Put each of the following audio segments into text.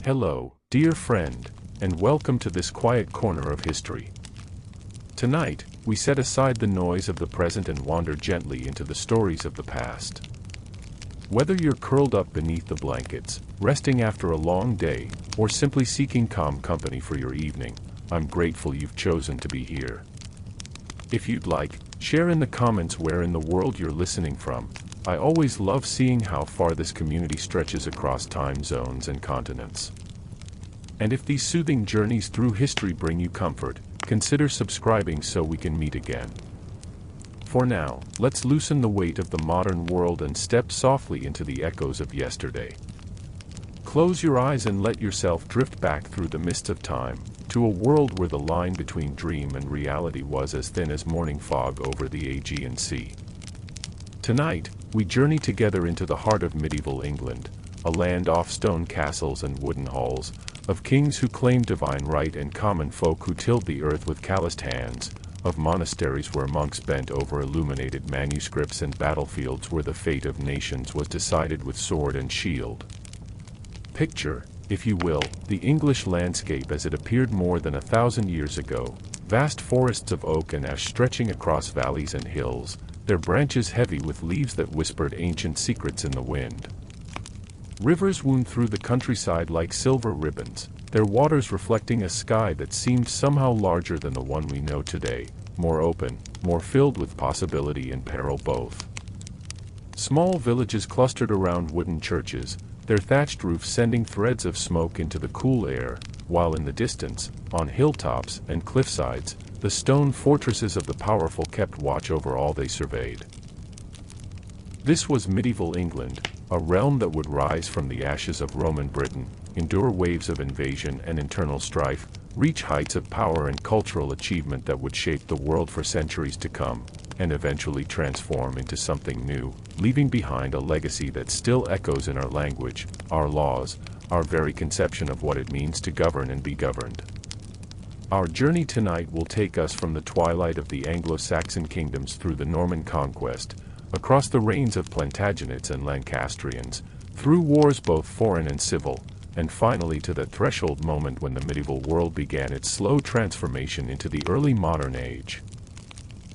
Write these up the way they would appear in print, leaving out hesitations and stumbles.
Hello, dear friend, and welcome to this quiet corner of history. Tonight, we set aside the noise of the present and wander gently into the stories of the past. Whether you're curled up beneath the blankets, resting after a long day, or simply seeking calm company for your evening, I'm grateful you've chosen to be here. If you'd like, share in the comments where in the world you're listening from. I always love seeing how far this community stretches across time zones and continents. And if these soothing journeys through history bring you comfort, consider subscribing so we can meet again. For now, let's loosen the weight of the modern world and step softly into the echoes of yesterday. Close your eyes and let yourself drift back through the mists of time, to a world where the line between dream and reality was as thin as morning fog over the Aegean Sea. Tonight, we journey together into the heart of medieval England, a land of stone castles and wooden halls, of kings who claimed divine right and common folk who tilled the earth with calloused hands, of monasteries where monks bent over illuminated manuscripts and battlefields where the fate of nations was decided with sword and shield. Picture, if you will, the English landscape as it appeared more than 1,000 years ago, vast forests of oak and ash stretching across valleys and hills, their branches heavy with leaves that whispered ancient secrets in the wind. Rivers wound through the countryside like silver ribbons, their waters reflecting a sky that seemed somehow larger than the one we know today, more open, more filled with possibility and peril both. Small villages clustered around wooden churches, their thatched roofs sending threads of smoke into the cool air, while in the distance, on hilltops and cliffsides, the stone fortresses of the powerful kept watch over all they surveyed. This was medieval England, a realm that would rise from the ashes of Roman Britain, endure waves of invasion and internal strife, reach heights of power and cultural achievement that would shape the world for centuries to come, and eventually transform into something new, leaving behind a legacy that still echoes in our language, our laws, our very conception of what it means to govern and be governed. Our journey tonight will take us from the twilight of the Anglo-Saxon kingdoms through the Norman Conquest, across the reigns of Plantagenets and Lancastrians, through wars both foreign and civil, and finally to the threshold moment when the medieval world began its slow transformation into the early modern age.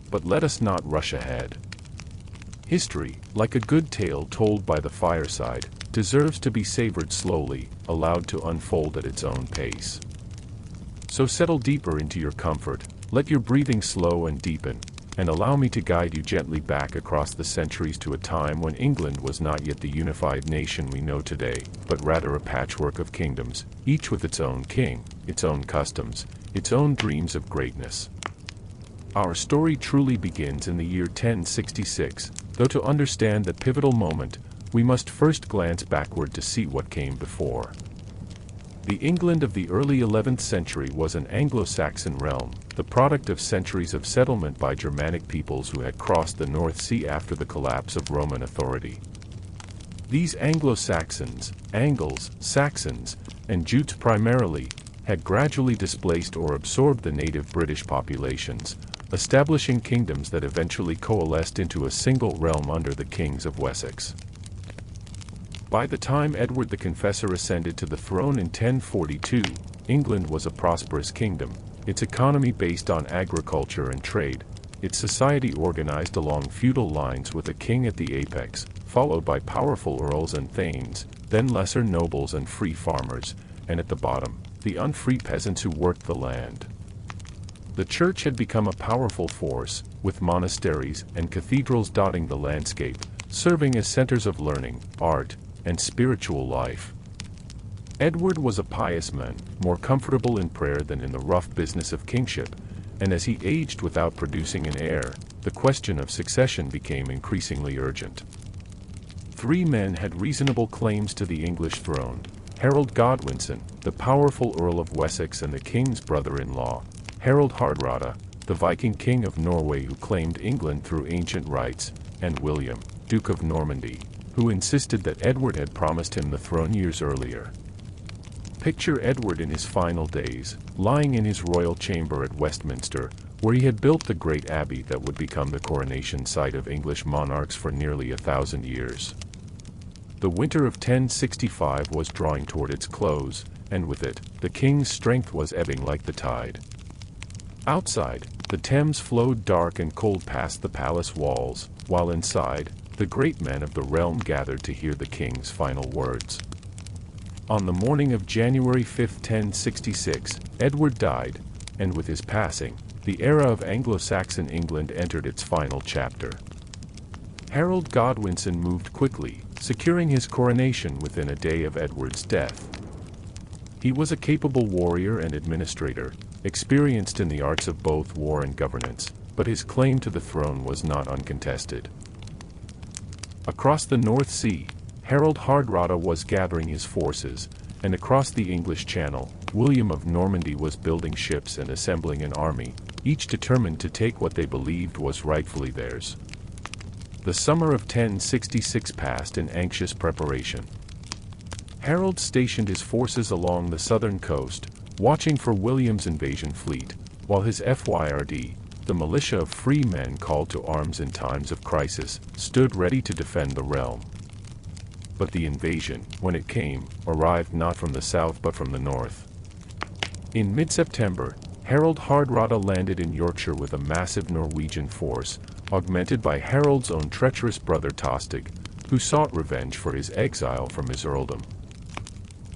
But let us not rush ahead. History, like a good tale told by the fireside, deserves to be savored slowly, allowed to unfold at its own pace. So settle deeper into your comfort, let your breathing slow and deepen, and allow me to guide you gently back across the centuries to a time when England was not yet the unified nation we know today, but rather a patchwork of kingdoms, each with its own king, its own customs, its own dreams of greatness. Our story truly begins in the year 1066, though to understand that pivotal moment, we must first glance backward to see what came before. The England of the early 11th century was an Anglo-Saxon realm, the product of centuries of settlement by Germanic peoples who had crossed the North Sea after the collapse of Roman authority. These Anglo-Saxons, Angles, Saxons, and Jutes primarily, had gradually displaced or absorbed the native British populations, establishing kingdoms that eventually coalesced into a single realm under the kings of Wessex. By the time Edward the Confessor ascended to the throne in 1042, England was a prosperous kingdom, its economy based on agriculture and trade, its society organized along feudal lines with a king at the apex, followed by powerful earls and thanes, then lesser nobles and free farmers, and at the bottom, the unfree peasants who worked the land. The church had become a powerful force, with monasteries and cathedrals dotting the landscape, serving as centers of learning, art, and spiritual life. Edward was a pious man, more comfortable in prayer than in the rough business of kingship, and as he aged without producing an heir, the question of succession became increasingly urgent. 3 men had reasonable claims to the English throne: Harold Godwinson, the powerful Earl of Wessex and the king's brother-in-law, Harold Hardrada, the Viking king of Norway who claimed England through ancient rights, and William, Duke of Normandy, who insisted that Edward had promised him the throne years earlier. Picture Edward in his final days, lying in his royal chamber at Westminster, where he had built the great abbey that would become the coronation site of English monarchs for nearly 1,000 years. The winter of 1065 was drawing toward its close, and with it, the king's strength was ebbing like the tide. Outside, the Thames flowed dark and cold past the palace walls, while inside, the great men of the realm gathered to hear the king's final words. On the morning of January 5, 1066, Edward died, and with his passing, the era of Anglo-Saxon England entered its final chapter. Harold Godwinson moved quickly, securing his coronation within a day of Edward's death. He was a capable warrior and administrator, experienced in the arts of both war and governance, but his claim to the throne was not uncontested. Across the North Sea, Harold Hardrada was gathering his forces, and across the English Channel, William of Normandy was building ships and assembling an army, each determined to take what they believed was rightfully theirs. The summer of 1066 passed in anxious preparation. Harold stationed his forces along the southern coast, watching for William's invasion fleet, while his FYRD, the militia of free men called to arms in times of crisis, stood ready to defend the realm. But the invasion, when it came, arrived not from the south but from the north. In mid-September, Harold Hardrada landed in Yorkshire with a massive Norwegian force, augmented by Harold's own treacherous brother Tostig, who sought revenge for his exile from his earldom.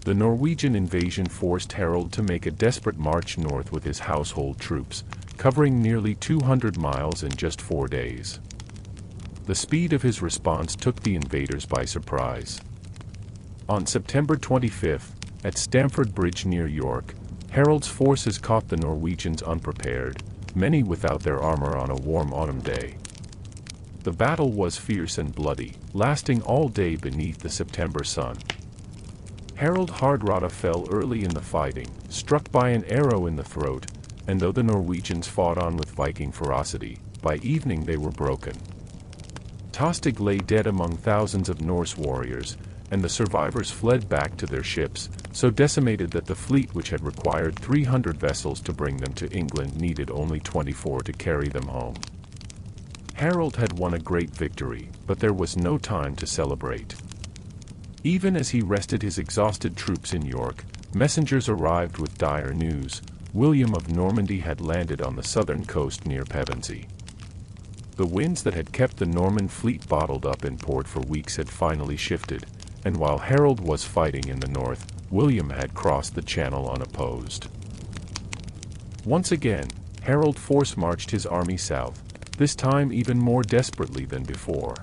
The Norwegian invasion forced Harold to make a desperate march north with his household troops, covering nearly 200 miles in just 4 days. The speed of his response took the invaders by surprise. On September 25, at Stamford Bridge near York, Harold's forces caught the Norwegians unprepared, many without their armor on a warm autumn day. The battle was fierce and bloody, lasting all day beneath the September sun. Harold Hardrada fell early in the fighting, struck by an arrow in the throat, and though the Norwegians fought on with Viking ferocity, by evening they were broken. Tostig lay dead among thousands of Norse warriors, and the survivors fled back to their ships, so decimated that the fleet which had required 300 vessels to bring them to England needed only 24 to carry them home. Harold had won a great victory, but there was no time to celebrate. Even as he rested his exhausted troops in York, messengers arrived with dire news. William of Normandy had landed on the southern coast near Pevensey. The winds that had kept the Norman fleet bottled up in port for weeks had finally shifted, and while Harold was fighting in the north, William had crossed the Channel unopposed. Once again, Harold force-marched his army south, this time even more desperately than before.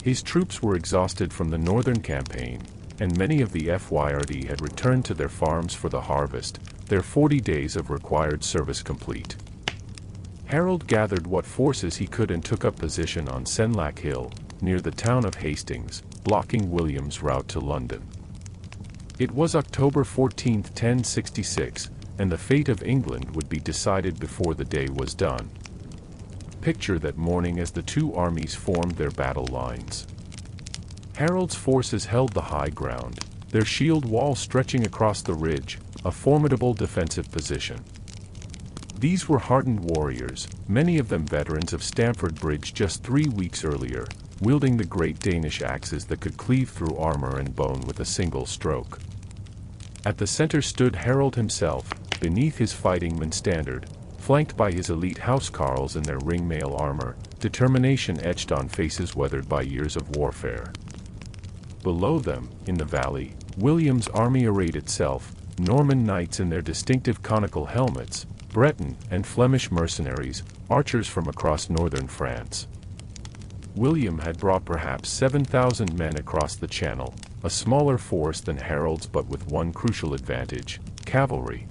His troops were exhausted from the northern campaign, and many of the FYRD had returned to their farms for the harvest, their 40 days of required service complete. Harold gathered what forces he could and took up position on Senlac Hill, near the town of Hastings, blocking William's route to London. It was October 14, 1066, and the fate of England would be decided before the day was done. Picture that morning as the two armies formed their battle lines. Harold's forces held the high ground, their shield wall stretching across the ridge, a formidable defensive position. These were hardened warriors, many of them veterans of Stamford Bridge just 3 weeks earlier, wielding the great Danish axes that could cleave through armor and bone with a single stroke. At the center stood Harold himself, beneath his fighting-man standard, flanked by his elite housecarls in their ringmail armor, determination etched on faces weathered by years of warfare. Below them, in the valley, William's army arrayed itself, Norman knights in their distinctive conical helmets, Breton and Flemish mercenaries, archers from across northern France. William had brought perhaps 7,000 men across the Channel, a smaller force than Harold's but with one crucial advantage: cavalry.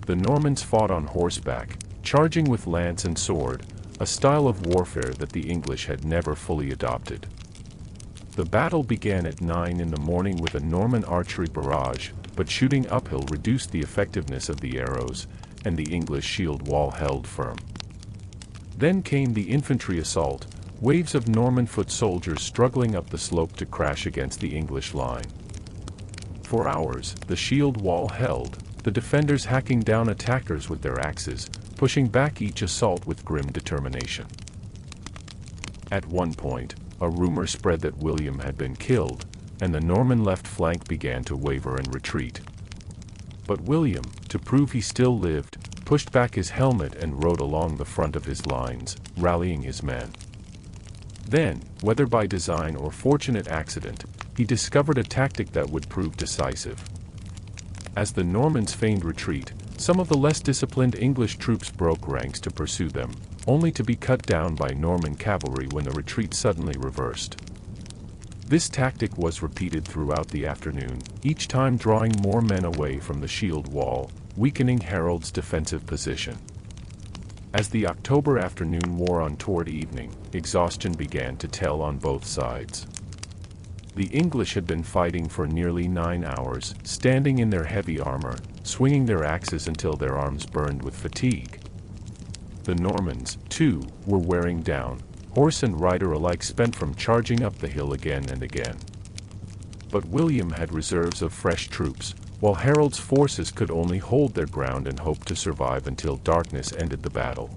The Normans fought on horseback, charging with lance and sword, a style of warfare that the English had never fully adopted. The battle began at 9 in the morning with a Norman archery barrage, but shooting uphill reduced the effectiveness of the arrows, and the English shield wall held firm. Then came the infantry assault, waves of Norman foot soldiers struggling up the slope to crash against the English line. For hours, the shield wall held, the defenders hacking down attackers with their axes, pushing back each assault with grim determination. At one point, a rumor spread that William had been killed, and the Norman left flank began to waver and retreat. But William, to prove he still lived, pushed back his helmet and rode along the front of his lines, rallying his men. Then, whether by design or fortunate accident, he discovered a tactic that would prove decisive. As the Normans feigned retreat, some of the less disciplined English troops broke ranks to pursue them, only to be cut down by Norman cavalry when the retreat suddenly reversed. This tactic was repeated throughout the afternoon, each time drawing more men away from the shield wall, weakening Harold's defensive position. As the October afternoon wore on toward evening, exhaustion began to tell on both sides. The English had been fighting for nearly 9 hours, standing in their heavy armor, swinging their axes until their arms burned with fatigue. The Normans, too, were wearing down, horse and rider alike spent from charging up the hill again and again. But William had reserves of fresh troops, while Harold's forces could only hold their ground and hope to survive until darkness ended the battle.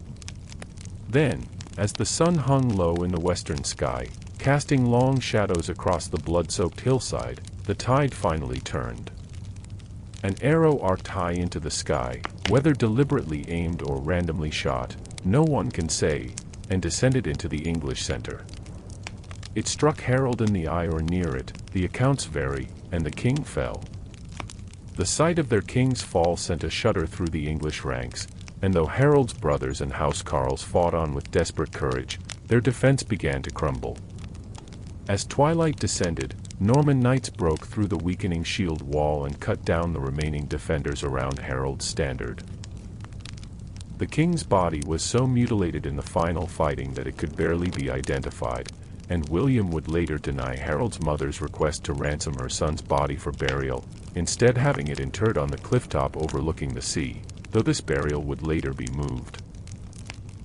Then, as the sun hung low in the western sky, casting long shadows across the blood-soaked hillside, the tide finally turned. An arrow arced high into the sky, whether deliberately aimed or randomly shot, no one can say, and descended into the English center. It struck Harold in the eye or near it, the accounts vary, and the king fell. The sight of their king's fall sent a shudder through the English ranks, and though Harold's brothers and housecarls fought on with desperate courage, their defense began to crumble. As twilight descended, Norman knights broke through the weakening shield wall and cut down the remaining defenders around Harold's standard. The king's body was so mutilated in the final fighting that it could barely be identified, and William would later deny Harold's mother's request to ransom her son's body for burial, instead having it interred on the clifftop overlooking the sea, though this burial would later be moved.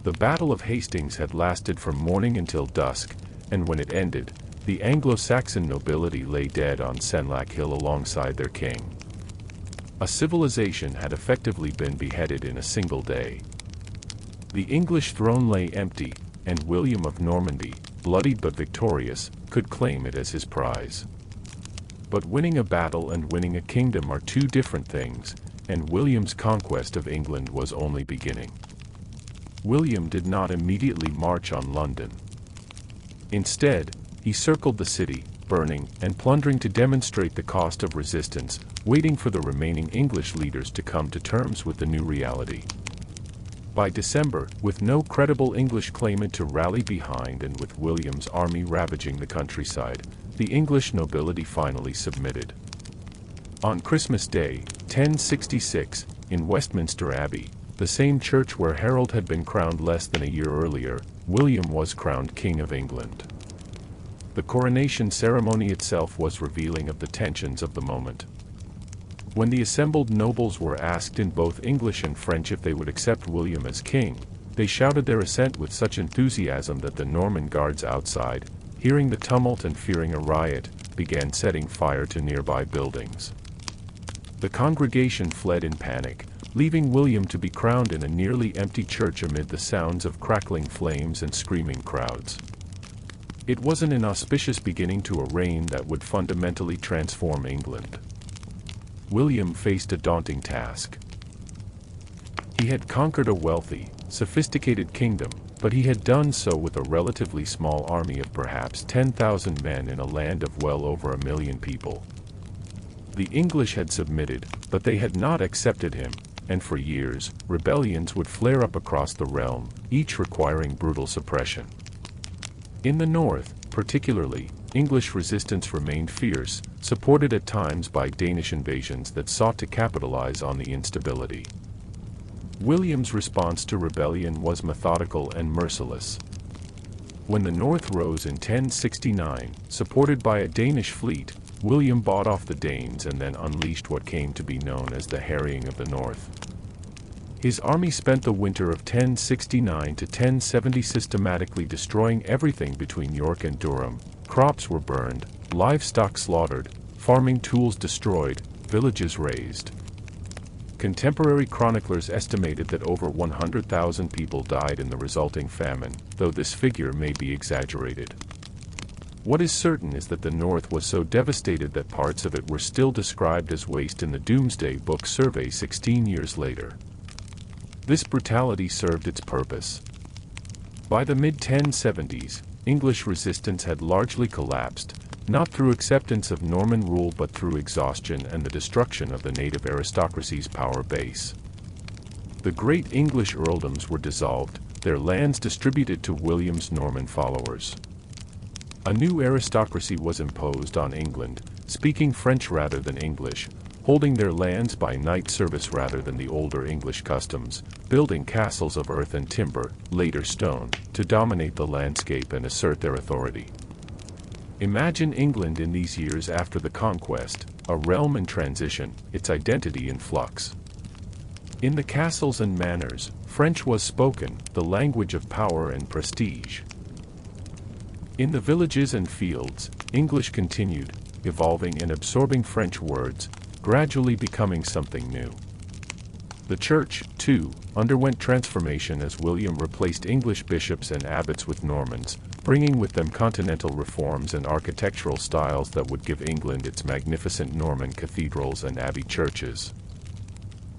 The Battle of Hastings had lasted from morning until dusk, and when it ended, the Anglo-Saxon nobility lay dead on Senlac Hill alongside their king. A civilization had effectively been beheaded in a single day. The English throne lay empty, and William of Normandy, bloodied but victorious, could claim it as his prize. But winning a battle and winning a kingdom are two different things, and William's conquest of England was only beginning. William did not immediately march on London. Instead, he circled the city, burning and plundering to demonstrate the cost of resistance, waiting for the remaining English leaders to come to terms with the new reality. By December, with no credible English claimant to rally behind and with William's army ravaging the countryside, the English nobility finally submitted. On Christmas Day, 1066, in Westminster Abbey, the same church where Harold had been crowned less than a year earlier, William was crowned King of England. The coronation ceremony itself was revealing of the tensions of the moment. When the assembled nobles were asked in both English and French if they would accept William as king, they shouted their assent with such enthusiasm that the Norman guards outside, hearing the tumult and fearing a riot, began setting fire to nearby buildings. The congregation fled in panic, leaving William to be crowned in a nearly empty church amid the sounds of crackling flames and screaming crowds. It was an inauspicious beginning to a reign that would fundamentally transform England. William faced a daunting task. He had conquered a wealthy, sophisticated kingdom, but he had done so with a relatively small army of perhaps 10,000 men in a land of well over 1 million people. The English had submitted, but they had not accepted him, and for years, rebellions would flare up across the realm, each requiring brutal suppression. In the north, particularly, English resistance remained fierce, supported at times by Danish invasions that sought to capitalize on the instability. William's response to rebellion was methodical and merciless. When the north rose in 1069, supported by a Danish fleet, William bought off the Danes and then unleashed what came to be known as the Harrying of the North. His army spent the winter of 1069 to 1070 systematically destroying everything between York and Durham. Crops were burned, livestock slaughtered, farming tools destroyed, villages razed. Contemporary chroniclers estimated that over 100,000 people died in the resulting famine, though this figure may be exaggerated. What is certain is that the north was so devastated that parts of it were still described as waste in the Doomsday Book survey 16 years later. This brutality served its purpose. By the mid-1070s, English resistance had largely collapsed, not through acceptance of Norman rule but through exhaustion and the destruction of the native aristocracy's power base. The great English earldoms were dissolved, their lands distributed to William's Norman followers. A new aristocracy was imposed on England, speaking French rather than English, holding their lands by knight service rather than the older English customs, building castles of earth and timber, later stone, to dominate the landscape and assert their authority. Imagine England in these years after the conquest, a realm in transition, its identity in flux. In the castles and manors, French was spoken, the language of power and prestige. In the villages and fields, English continued, evolving and absorbing French words, gradually becoming something new. The church, too, underwent transformation as William replaced English bishops and abbots with Normans, bringing with them continental reforms and architectural styles that would give England its magnificent Norman cathedrals and abbey churches.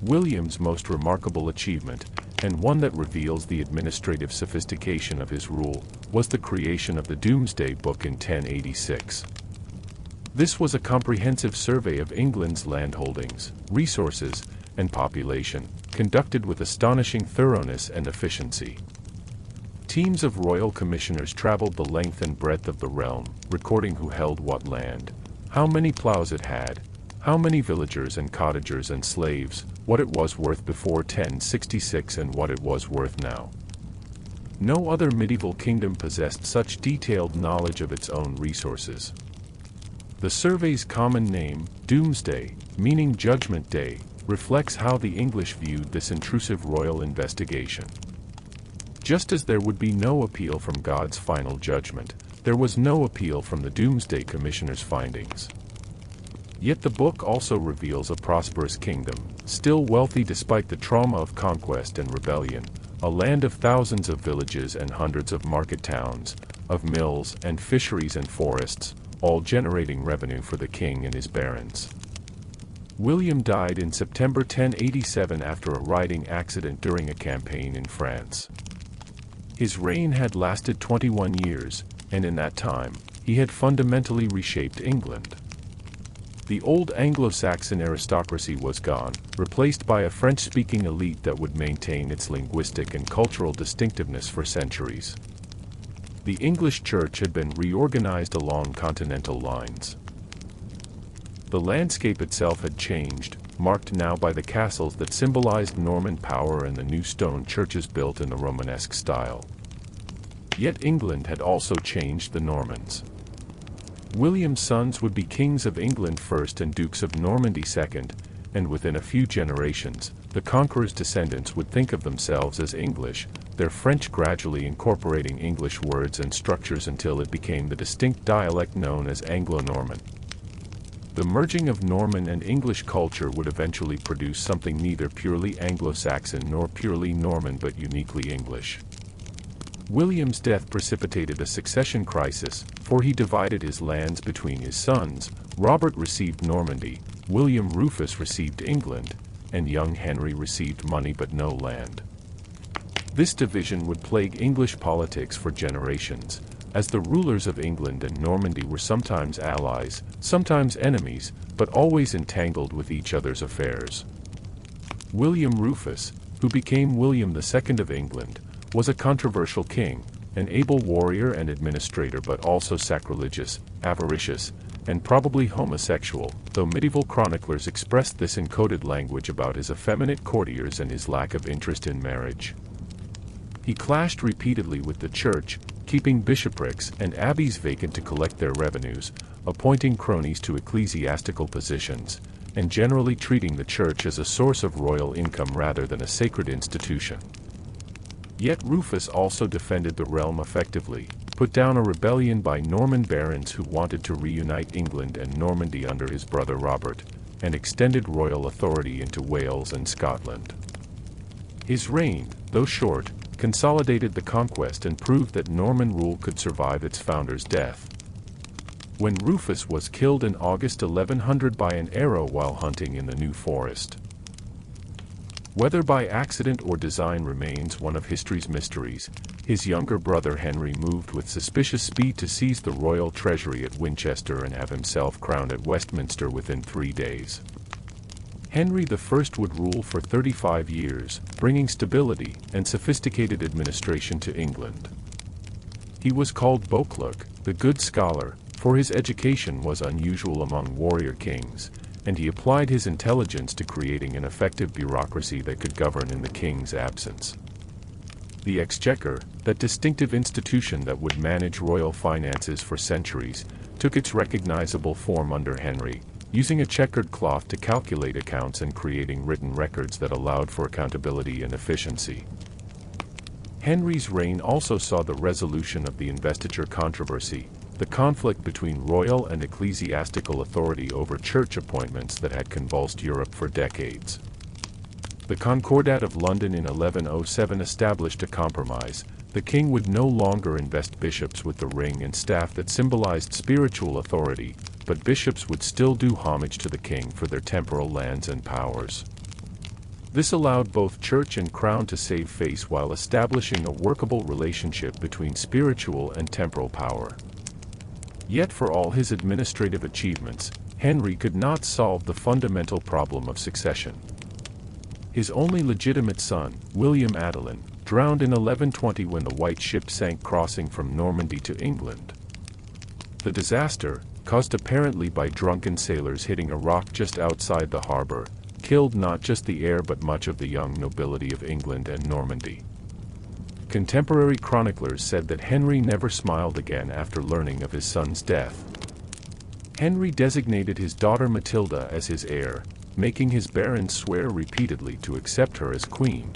William's most remarkable achievement, and one that reveals the administrative sophistication of his rule, was the creation of the Domesday Book in 1086. This was a comprehensive survey of England's landholdings, resources, and population, conducted with astonishing thoroughness and efficiency. Teams of royal commissioners traveled the length and breadth of the realm, recording who held what land, how many plows it had, how many villagers and cottagers and slaves, what it was worth before 1066 and what it was worth now. No other medieval kingdom possessed such detailed knowledge of its own resources. The survey's common name, Doomsday, meaning Judgment Day, reflects how the English viewed this intrusive royal investigation. Just as there would be no appeal from God's final judgment, there was no appeal from the Doomsday Commissioner's findings. Yet the book also reveals a prosperous kingdom, still wealthy despite the trauma of conquest and rebellion, a land of thousands of villages and hundreds of market towns, of mills and fisheries and forests, all generating revenue for the king and his barons. William died in September 1087 after a riding accident during a campaign in France. His reign had lasted 21 years, and in that time, he had fundamentally reshaped England. The old Anglo-Saxon aristocracy was gone, replaced by a French-speaking elite that would maintain its linguistic and cultural distinctiveness for centuries. The English Church had been reorganized along continental lines. The landscape itself had changed, marked now by the castles that symbolized Norman power and the new stone churches built in the Romanesque style. Yet England had also changed the Normans. William's sons would be kings of England first and dukes of Normandy second, and within a few generations, the conqueror's descendants would think of themselves as English, their French gradually incorporating English words and structures until it became the distinct dialect known as Anglo-Norman. The merging of Norman and English culture would eventually produce something neither purely Anglo-Saxon nor purely Norman but uniquely English. William's death precipitated a succession crisis, for he divided his lands between his sons. Robert received Normandy, William Rufus received England, and young Henry received money but no land. This division would plague English politics for generations, as the rulers of England and Normandy were sometimes allies, sometimes enemies, but always entangled with each other's affairs. William Rufus, who became William II of England, was a controversial king, an able warrior and administrator but also sacrilegious, avaricious, and probably homosexual, though medieval chroniclers expressed this in coded language about his effeminate courtiers and his lack of interest in marriage. He clashed repeatedly with the church, keeping bishoprics and abbeys vacant to collect their revenues, appointing cronies to ecclesiastical positions, and generally treating the church as a source of royal income rather than a sacred institution. Yet Rufus also defended the realm effectively, put down a rebellion by Norman barons who wanted to reunite England and Normandy under his brother Robert, and extended royal authority into Wales and Scotland. His reign, though short, consolidated the conquest and proved that Norman rule could survive its founder's death. when Rufus was killed in August 1100 by an arrow while hunting in the New Forest. Whether by accident or design remains one of history's mysteries. His younger brother Henry moved with suspicious speed to seize the royal treasury at Winchester and have himself crowned at Westminster within 3 days. Henry I would rule for 35 years, bringing stability and sophisticated administration to England. He was called Beauclerk, the good scholar, for his education was unusual among warrior kings, and he applied his intelligence to creating an effective bureaucracy that could govern in the king's absence. The Exchequer, that distinctive institution that would manage royal finances for centuries, took its recognizable form under Henry, using a checkered cloth to calculate accounts and creating written records that allowed for accountability and efficiency. Henry's reign also saw the resolution of the investiture controversy, the conflict between royal and ecclesiastical authority over church appointments that had convulsed Europe for decades. The Concordat of London in 1107 established a compromise. The king would no longer invest bishops with the ring and staff that symbolized spiritual authority, but bishops would still do homage to the king for their temporal lands and powers. This allowed both church and crown to save face while establishing a workable relationship between spiritual and temporal power. Yet for all his administrative achievements, Henry could not solve the fundamental problem of succession. His only legitimate son, William Adelin, drowned in 1120 when the White Ship sank crossing from Normandy to England. The disaster, caused apparently by drunken sailors hitting a rock just outside the harbor, killed not just the heir but much of the young nobility of England and Normandy. Contemporary chroniclers said that Henry never smiled again after learning of his son's death. Henry designated his daughter Matilda as his heir, making his barons swear repeatedly to accept her as queen.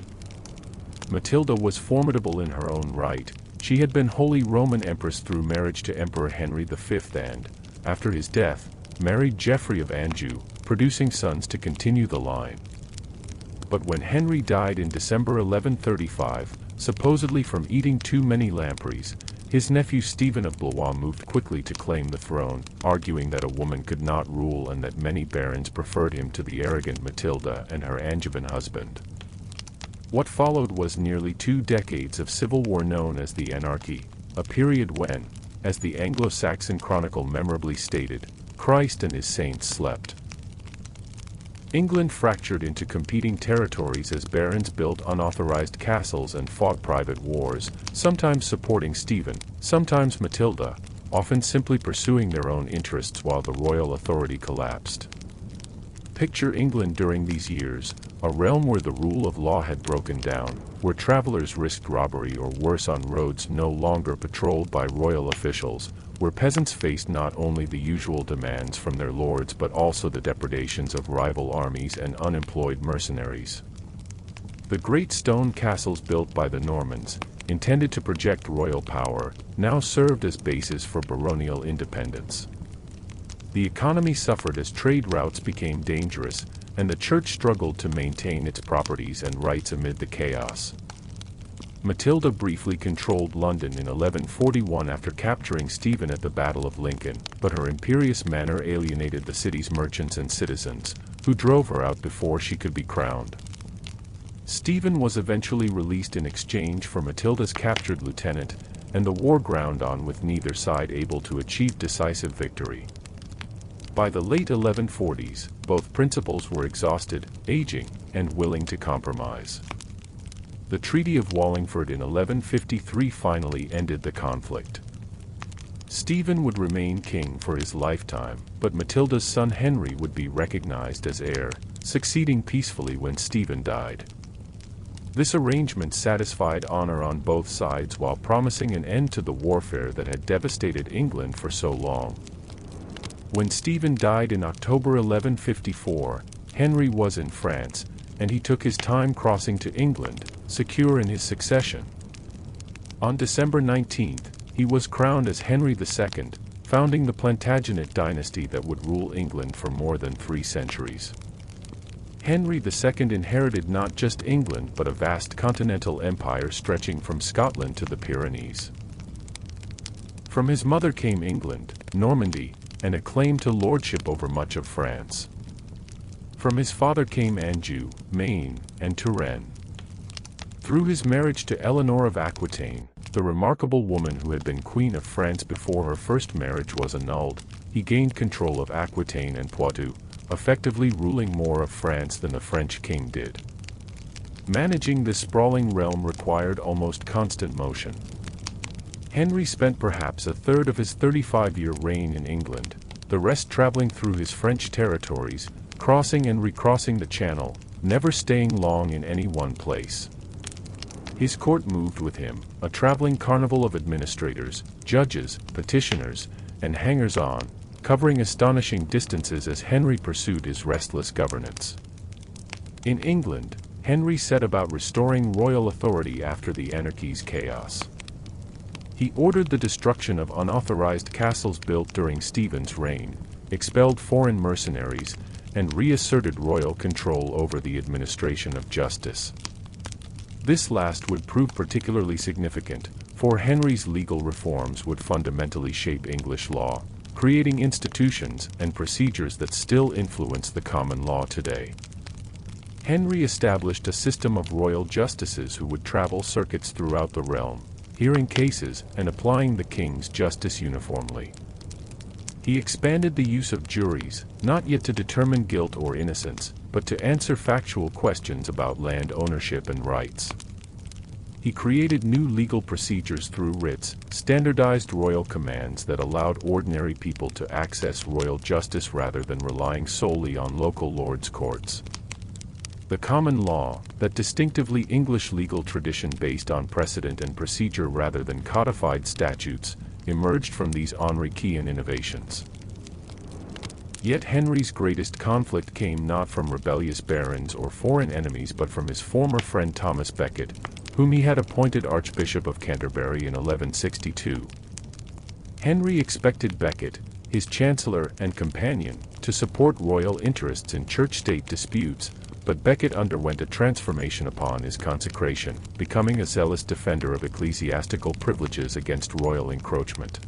Matilda was formidable in her own right. She had been Holy Roman Empress through marriage to Emperor Henry V and, after his death, married Geoffrey of Anjou, producing sons to continue the line. But when Henry died in December 1135, supposedly from eating too many lampreys, his nephew Stephen of Blois moved quickly to claim the throne, arguing that a woman could not rule and that many barons preferred him to the arrogant Matilda and her Angevin husband. What followed was nearly 2 decades of civil war known as the Anarchy, a period when, as the Anglo-Saxon Chronicle memorably stated, Christ and his saints slept. England fractured into competing territories as barons built unauthorized castles and fought private wars, sometimes supporting Stephen, sometimes Matilda, often simply pursuing their own interests while the royal authority collapsed. Picture England during these years, a realm where the rule of law had broken down, where travelers risked robbery or worse on roads no longer patrolled by royal officials, where peasants faced not only the usual demands from their lords but also the depredations of rival armies and unemployed mercenaries. The great stone castles built by the Normans, intended to project royal power, now served as bases for baronial independence. The economy suffered as trade routes became dangerous, and the church struggled to maintain its properties and rights amid the chaos. Matilda briefly controlled London in 1141 after capturing Stephen at the Battle of Lincoln, but her imperious manner alienated the city's merchants and citizens, who drove her out before she could be crowned. Stephen was eventually released in exchange for Matilda's captured lieutenant, and the war ground on with neither side able to achieve decisive victory. By the late 1140s, both principals were exhausted, aging, and willing to compromise. The Treaty of Wallingford in 1153 finally ended the conflict. Stephen would remain king for his lifetime, but Matilda's son Henry would be recognized as heir, succeeding peacefully when Stephen died. This arrangement satisfied honor on both sides while promising an end to the warfare that had devastated England for so long. When Stephen died in October 1154, Henry was in France, and he took his time crossing to England, secure in his succession. On December 19th, he was crowned as Henry II, founding the Plantagenet dynasty that would rule England for more than 3 centuries. Henry II inherited not just England but a vast continental empire stretching from Scotland to the Pyrenees. From his mother came England, Normandy, and a claim to lordship over much of France. From his father came Anjou, Maine, and Touraine. Through his marriage to Eleanor of Aquitaine, the remarkable woman who had been Queen of France before her first marriage was annulled, he gained control of Aquitaine and Poitou, effectively ruling more of France than the French king did. Managing this sprawling realm required almost constant motion. Henry spent perhaps a third of his 35-year reign in England, the rest traveling through his French territories, crossing and recrossing the Channel, never staying long in any one place. His court moved with him, a traveling carnival of administrators, judges, petitioners, and hangers-on, covering astonishing distances as Henry pursued his restless governance. In England, Henry set about restoring royal authority after the anarchy's chaos. He ordered the destruction of unauthorized castles built during Stephen's reign, expelled foreign mercenaries, and reasserted royal control over the administration of justice. This last would prove particularly significant, for Henry's legal reforms would fundamentally shape English law, creating institutions and procedures that still influence the common law today. Henry established a system of royal justices who would travel circuits throughout the realm, hearing cases and applying the king's justice uniformly. He expanded the use of juries, not yet to determine guilt or innocence, but to answer factual questions about land ownership and rights. He created new legal procedures through writs, standardized royal commands that allowed ordinary people to access royal justice rather than relying solely on local lords' courts. The common law, that distinctively English legal tradition based on precedent and procedure rather than codified statutes, emerged from these Henriquian innovations. Yet Henry's greatest conflict came not from rebellious barons or foreign enemies but from his former friend Thomas Becket, whom he had appointed Archbishop of Canterbury in 1162. Henry expected Becket, his chancellor and companion, to support royal interests in church-state disputes, but Becket underwent a transformation upon his consecration, becoming a zealous defender of ecclesiastical privileges against royal encroachment.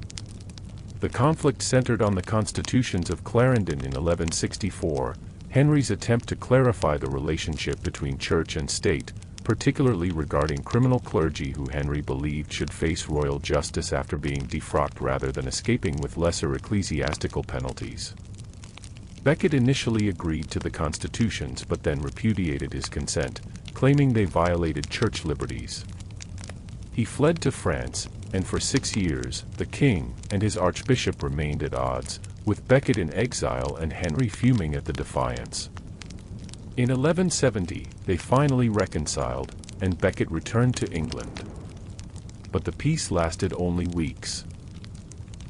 The conflict centered on the constitutions of Clarendon in 1164, Henry's attempt to clarify the relationship between church and state, particularly regarding criminal clergy who Henry believed should face royal justice after being defrocked rather than escaping with lesser ecclesiastical penalties. Becket initially agreed to the constitutions but then repudiated his consent, claiming they violated church liberties. He fled to France, and for 6 years, the king and his archbishop remained at odds, with Becket in exile and Henry fuming at the defiance. In 1170, they finally reconciled, and Becket returned to England. But the peace lasted only weeks.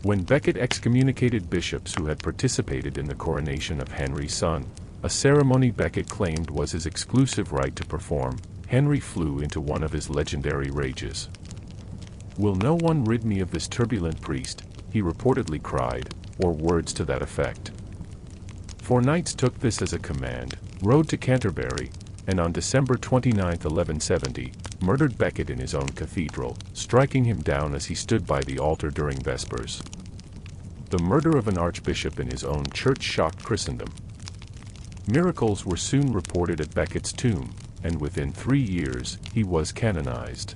When Becket excommunicated bishops who had participated in the coronation of Henry's son, a ceremony Becket claimed was his exclusive right to perform, Henry flew into one of his legendary rages. "Will no one rid me of this turbulent priest?" he reportedly cried, or words to that effect. 4 knights took this as a command, rode to Canterbury, and on December 29, 1170, murdered Becket in his own cathedral, striking him down as he stood by the altar during Vespers. The murder of an archbishop in his own church shocked Christendom. Miracles were soon reported at Becket's tomb, and within 3 years, he was canonized.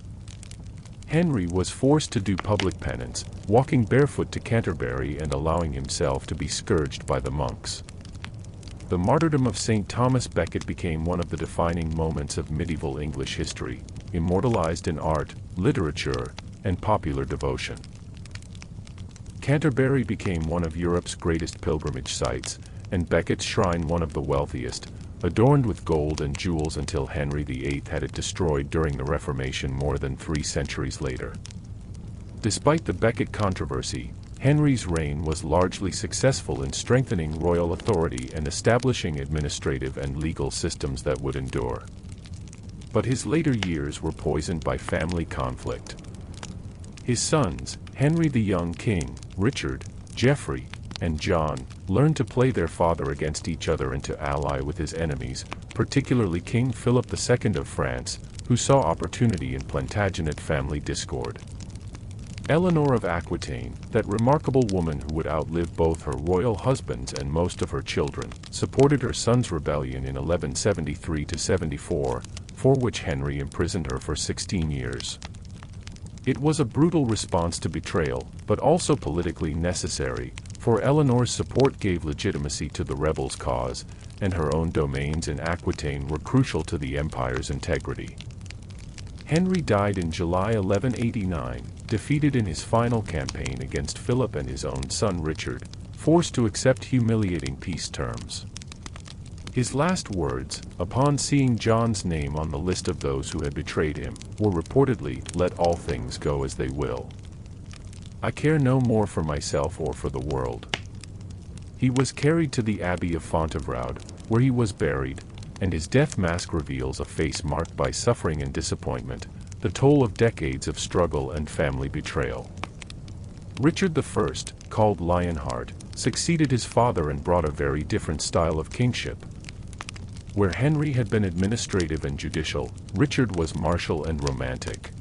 Henry was forced to do public penance, walking barefoot to Canterbury and allowing himself to be scourged by the monks. The martyrdom of St. Thomas Becket became one of the defining moments of medieval English history, immortalized in art, literature, and popular devotion. Canterbury became one of Europe's greatest pilgrimage sites, and Becket's shrine one of the wealthiest, adorned with gold and jewels until Henry VIII had it destroyed during the Reformation more than 3 centuries later. Despite the Becket controversy, Henry's reign was largely successful in strengthening royal authority and establishing administrative and legal systems that would endure. But his later years were poisoned by family conflict. His sons, Henry the young king, Richard, Geoffrey, and John, learned to play their father against each other and to ally with his enemies, particularly King Philip II of France, who saw opportunity in Plantagenet family discord. Eleanor of Aquitaine, that remarkable woman who would outlive both her royal husbands and most of her children, supported her son's rebellion in 1173–74, for which Henry imprisoned her for 16 years. It was a brutal response to betrayal, but also politically necessary, for Eleanor's support gave legitimacy to the rebels' cause, and her own domains in Aquitaine were crucial to the empire's integrity. Henry died in July 1189, defeated in his final campaign against Philip and his own son Richard, forced to accept humiliating peace terms. His last words, upon seeing John's name on the list of those who had betrayed him, were reportedly, "Let all things go as they will. I care no more for myself or for the world." He was carried to the Abbey of Fontevraud, where he was buried, and his death mask reveals a face marked by suffering and disappointment, the toll of decades of struggle and family betrayal. Richard I, called Lionheart, succeeded his father and brought a very different style of kingship. Where Henry had been administrative and judicial, Richard was martial and romantic.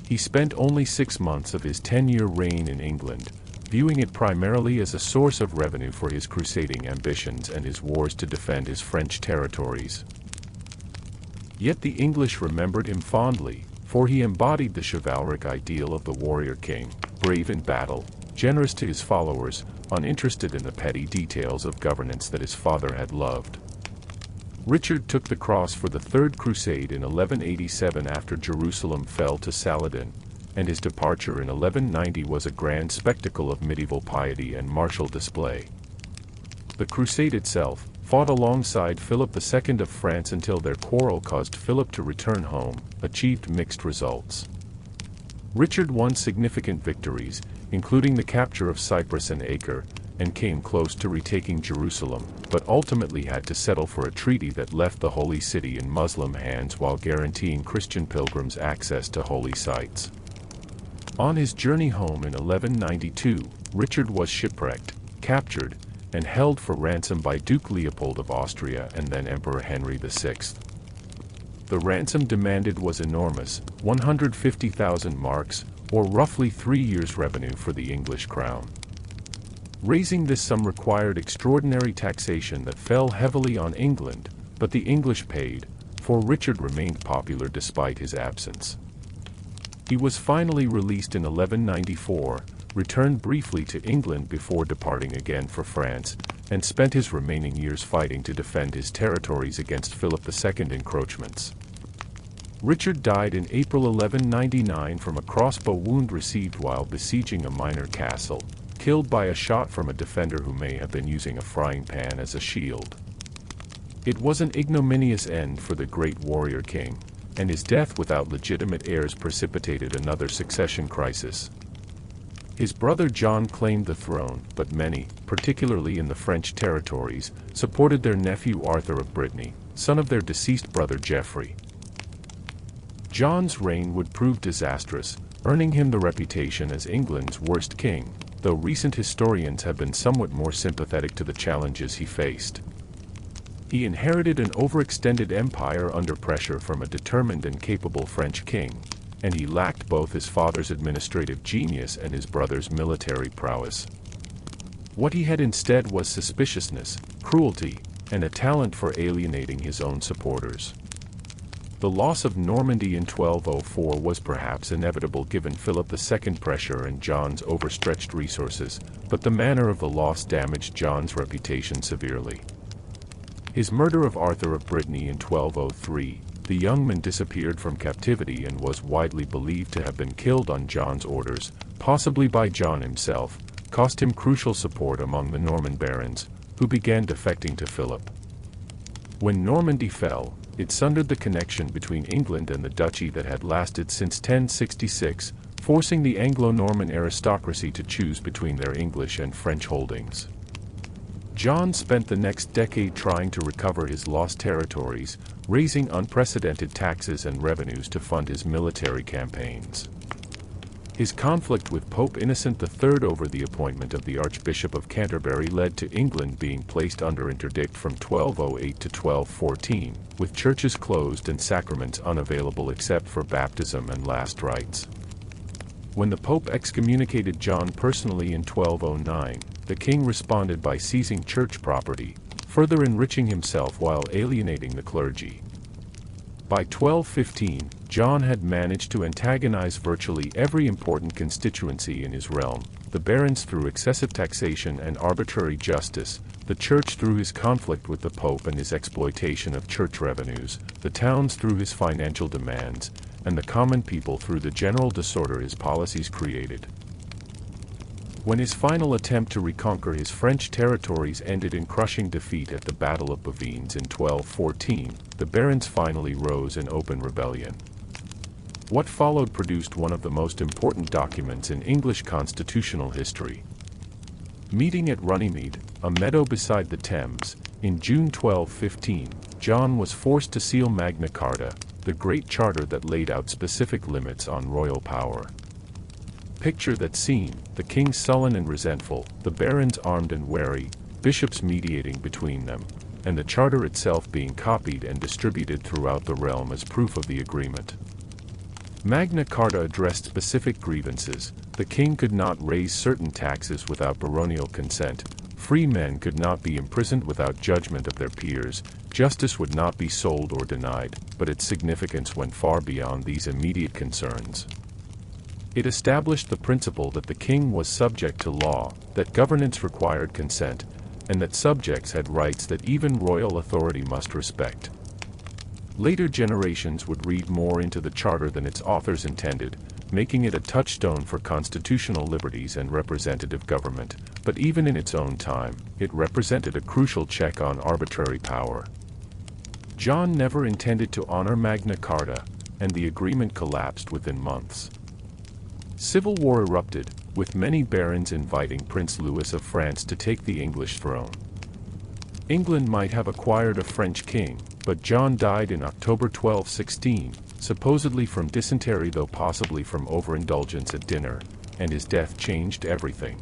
He spent only 6 months of his 10-year reign in England, viewing it primarily as a source of revenue for his crusading ambitions and his wars to defend his French territories. Yet the English remembered him fondly, for he embodied the chivalric ideal of the warrior king, brave in battle, generous to his followers, uninterested in the petty details of governance that his father had loved. Richard took the cross for the Third Crusade in 1187 after Jerusalem fell to Saladin, and his departure in 1190 was a grand spectacle of medieval piety and martial display. The crusade itself, fought alongside Philip II of France until their quarrel caused Philip to return home, achieved mixed results. Richard won significant victories, including the capture of Cyprus and Acre, and came close to retaking Jerusalem, but ultimately had to settle for a treaty that left the Holy City in Muslim hands while guaranteeing Christian pilgrims access to holy sites. On his journey home in 1192, Richard was shipwrecked, captured, and held for ransom by Duke Leopold of Austria and then Emperor Henry VI. The ransom demanded was enormous, 150,000 marks, or roughly 3 years' revenue for the English crown. Raising this sum required extraordinary taxation that fell heavily on England, but the English paid, for Richard remained popular despite his absence. He was finally released in 1194, returned briefly to England before departing again for France, and spent his remaining years fighting to defend his territories against Philip II encroachments. Richard died in April 1199 from a crossbow wound received while besieging a minor castle, killed by a shot from a defender who may have been using a frying pan as a shield. It was an ignominious end for the great warrior king, and his death without legitimate heirs precipitated another succession crisis. His brother John claimed the throne, but many, particularly in the French territories, supported their nephew Arthur of Brittany, son of their deceased brother Geoffrey. John's reign would prove disastrous, earning him the reputation as England's worst king, though recent historians have been somewhat more sympathetic to the challenges he faced. He inherited an overextended empire under pressure from a determined and capable French king, and he lacked both his father's administrative genius and his brother's military prowess. What he had instead was suspiciousness, cruelty, and a talent for alienating his own supporters. The loss of Normandy in 1204 was perhaps inevitable given Philip II's pressure and John's overstretched resources, but the manner of the loss damaged John's reputation severely. His murder of Arthur of Brittany in 1203, the young man disappeared from captivity and was widely believed to have been killed on John's orders, possibly by John himself, cost him crucial support among the Norman barons, who began defecting to Philip. When Normandy fell, it sundered the connection between England and the duchy that had lasted since 1066, forcing the Anglo-Norman aristocracy to choose between their English and French holdings. John spent the next decade trying to recover his lost territories, raising unprecedented taxes and revenues to fund his military campaigns. His conflict with Pope Innocent III over the appointment of the Archbishop of Canterbury led to England being placed under interdict from 1208 to 1214, with churches closed and sacraments unavailable except for baptism and last rites. When the Pope excommunicated John personally in 1209, the king responded by seizing church property, further enriching himself while alienating the clergy. By 1215, John had managed to antagonize virtually every important constituency in his realm: the barons through excessive taxation and arbitrary justice, the church through his conflict with the Pope and his exploitation of church revenues, the towns through his financial demands, and the common people through the general disorder his policies created. When his final attempt to reconquer his French territories ended in crushing defeat at the Battle of Bavines in 1214, the barons finally rose in open rebellion. What followed produced one of the most important documents in English constitutional history. Meeting at Runnymede, a meadow beside the Thames, in June 1215, John was forced to seal Magna Carta, the great charter that laid out specific limits on royal power. Picture that scene: the king sullen and resentful, the barons armed and wary, bishops mediating between them, and the charter itself being copied and distributed throughout the realm as proof of the agreement. Magna Carta addressed specific grievances. The king could not raise certain taxes without baronial consent, free men could not be imprisoned without judgment of their peers, justice would not be sold or denied, but its significance went far beyond these immediate concerns. It established the principle that the king was subject to law, that governance required consent, and that subjects had rights that even royal authority must respect. Later generations would read more into the charter than its authors intended, making it a touchstone for constitutional liberties and representative government, but even in its own time, it represented a crucial check on arbitrary power. John never intended to honor Magna Carta, and the agreement collapsed within months. Civil war erupted, with many barons inviting Prince Louis of France to take the English throne. England might have acquired a French king, but John died in October 1216, supposedly from dysentery though possibly from overindulgence at dinner, and his death changed everything.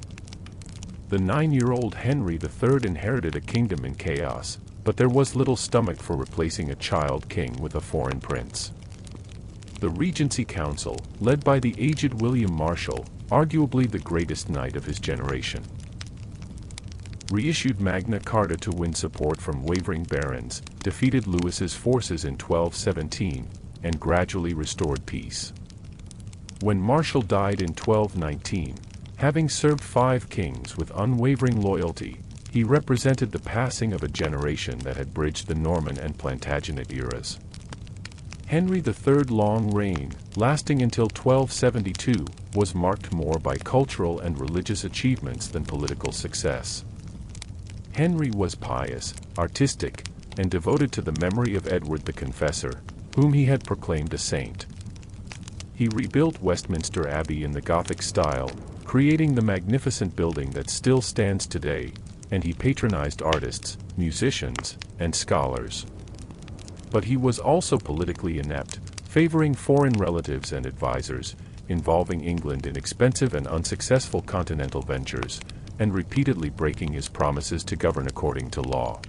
The 9-year-old Henry III inherited a kingdom in chaos, but there was little stomach for replacing a child king with a foreign prince. The Regency Council, led by the aged William Marshal, arguably the greatest knight of his generation, reissued Magna Carta to win support from wavering barons, defeated Louis's forces in 1217, and gradually restored peace. When Marshal died in 1219, having served 5 kings with unwavering loyalty, he represented the passing of a generation that had bridged the Norman and Plantagenet eras. Henry III's long reign, lasting until 1272, was marked more by cultural and religious achievements than political success. Henry was pious, artistic, and devoted to the memory of Edward the Confessor, whom he had proclaimed a saint. He rebuilt Westminster Abbey in the Gothic style, creating the magnificent building that still stands today, and he patronized artists, musicians, and scholars. But he was also politically inept, favoring foreign relatives and advisors, involving England in expensive and unsuccessful continental ventures, and repeatedly breaking his promises to govern according to law.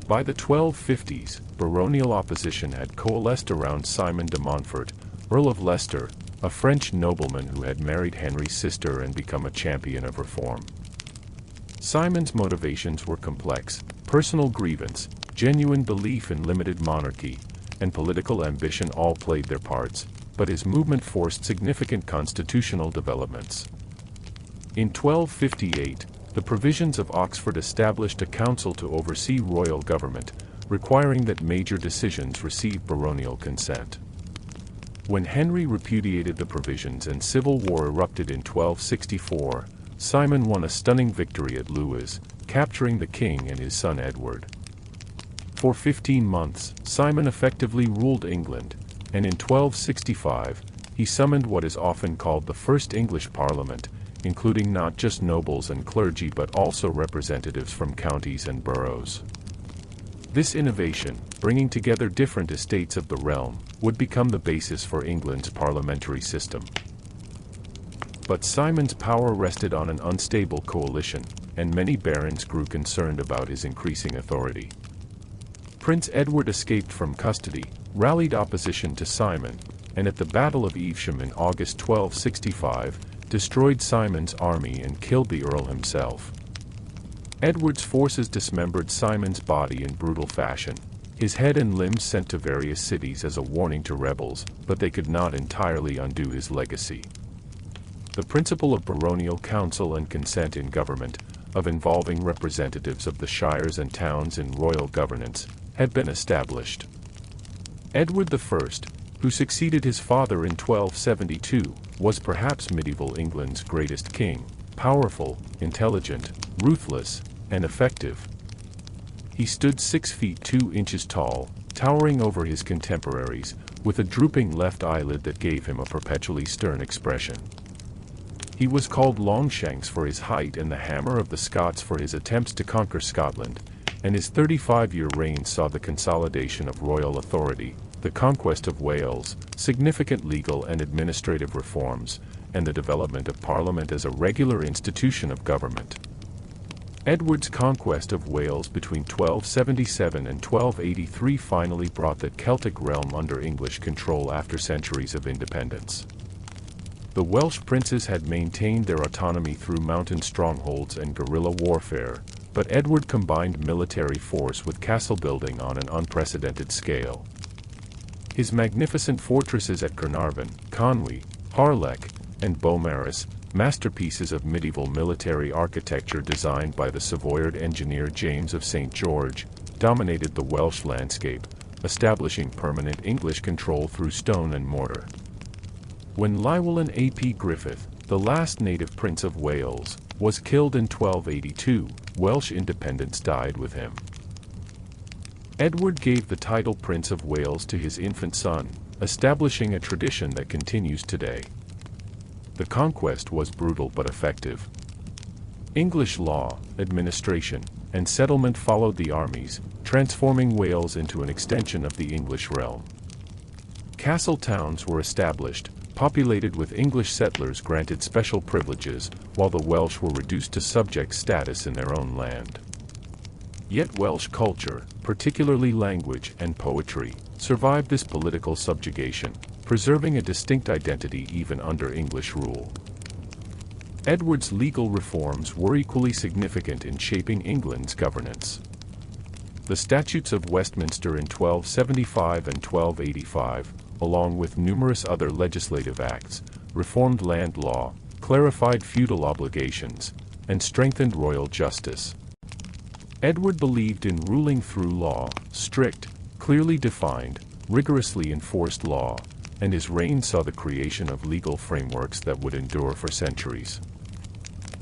By the 1250s, baronial opposition had coalesced around Simon de Montfort, Earl of Leicester, a French nobleman who had married Henry's sister and become a champion of reform. Simon's motivations were complex: personal grievance, genuine belief in limited monarchy, and political ambition all played their parts, but his movement forced significant constitutional developments. In 1258, the provisions of Oxford established a council to oversee royal government, requiring that major decisions receive baronial consent. When Henry repudiated the provisions and civil war erupted in 1264, Simon won a stunning victory at Lewes, capturing the king and his son Edward. For 15 months, Simon effectively ruled England, and in 1265, he summoned what is often called the First English Parliament, including not just nobles and clergy but also representatives from counties and boroughs. This innovation, bringing together different estates of the realm, would become the basis for England's parliamentary system. But Simon's power rested on an unstable coalition, and many barons grew concerned about his increasing authority. Prince Edward escaped from custody, rallied opposition to Simon, and at the Battle of Evesham in August 1265, destroyed Simon's army and killed the Earl himself. Edward's forces dismembered Simon's body in brutal fashion, his head and limbs sent to various cities as a warning to rebels, but they could not entirely undo his legacy. The principle of baronial council and consent in government, of involving representatives of the shires and towns in royal governance, had been established. Edward I, who succeeded his father in 1272, was perhaps medieval England's greatest king, powerful, intelligent, ruthless, and effective. He stood 6 feet 2 inches tall, towering over his contemporaries, with a drooping left eyelid that gave him a perpetually stern expression. He was called Longshanks for his height and the Hammer of the Scots for his attempts to conquer Scotland, and his 35-year reign saw the consolidation of royal authority, the conquest of Wales, significant legal and administrative reforms, and the development of Parliament as a regular institution of government. Edward's conquest of Wales between 1277 and 1283 finally brought that Celtic realm under English control after centuries of independence. The Welsh princes had maintained their autonomy through mountain strongholds and guerrilla warfare, but Edward combined military force with castle building on an unprecedented scale. His magnificent fortresses at Carnarvon, Conwy, Harlech, and Beaumaris, masterpieces of medieval military architecture designed by the Savoyard engineer James of St. George, dominated the Welsh landscape, establishing permanent English control through stone and mortar. When Llywelyn ap Griffith, the last native prince of Wales, was killed in 1282, Welsh independence died with him. Edward gave the title Prince of Wales to his infant son, establishing a tradition that continues today. The conquest was brutal but effective. English law, administration, and settlement followed the armies, transforming Wales into an extension of the English realm. Castle towns were established, populated with English settlers granted special privileges, while the Welsh were reduced to subject status in their own land. Yet Welsh culture, particularly language and poetry, survived this political subjugation, preserving a distinct identity even under English rule. Edward's legal reforms were equally significant in shaping England's governance. The Statutes of Westminster in 1275 and 1285, along with numerous other legislative acts, reformed land law, clarified feudal obligations, and strengthened royal justice. Edward believed in ruling through law, strict, clearly defined, rigorously enforced law, and his reign saw the creation of legal frameworks that would endure for centuries.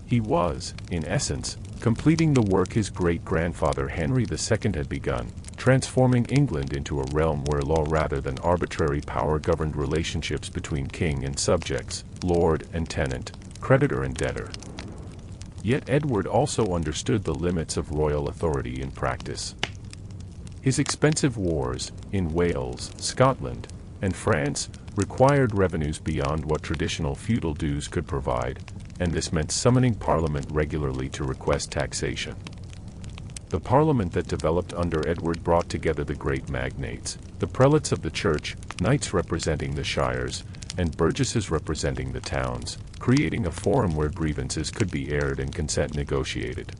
He was, in essence, completing the work his great-grandfather Henry II had begun, transforming England into a realm where law rather than arbitrary power governed relationships between king and subjects, lord and tenant, creditor and debtor. Yet Edward also understood the limits of royal authority in practice. His expensive wars, in Wales, Scotland, and France, required revenues beyond what traditional feudal dues could provide, and this meant summoning Parliament regularly to request taxation. The Parliament that developed under Edward brought together the great magnates, the prelates of the church, knights representing the shires, and burgesses representing the towns, creating a forum where grievances could be aired and consent negotiated.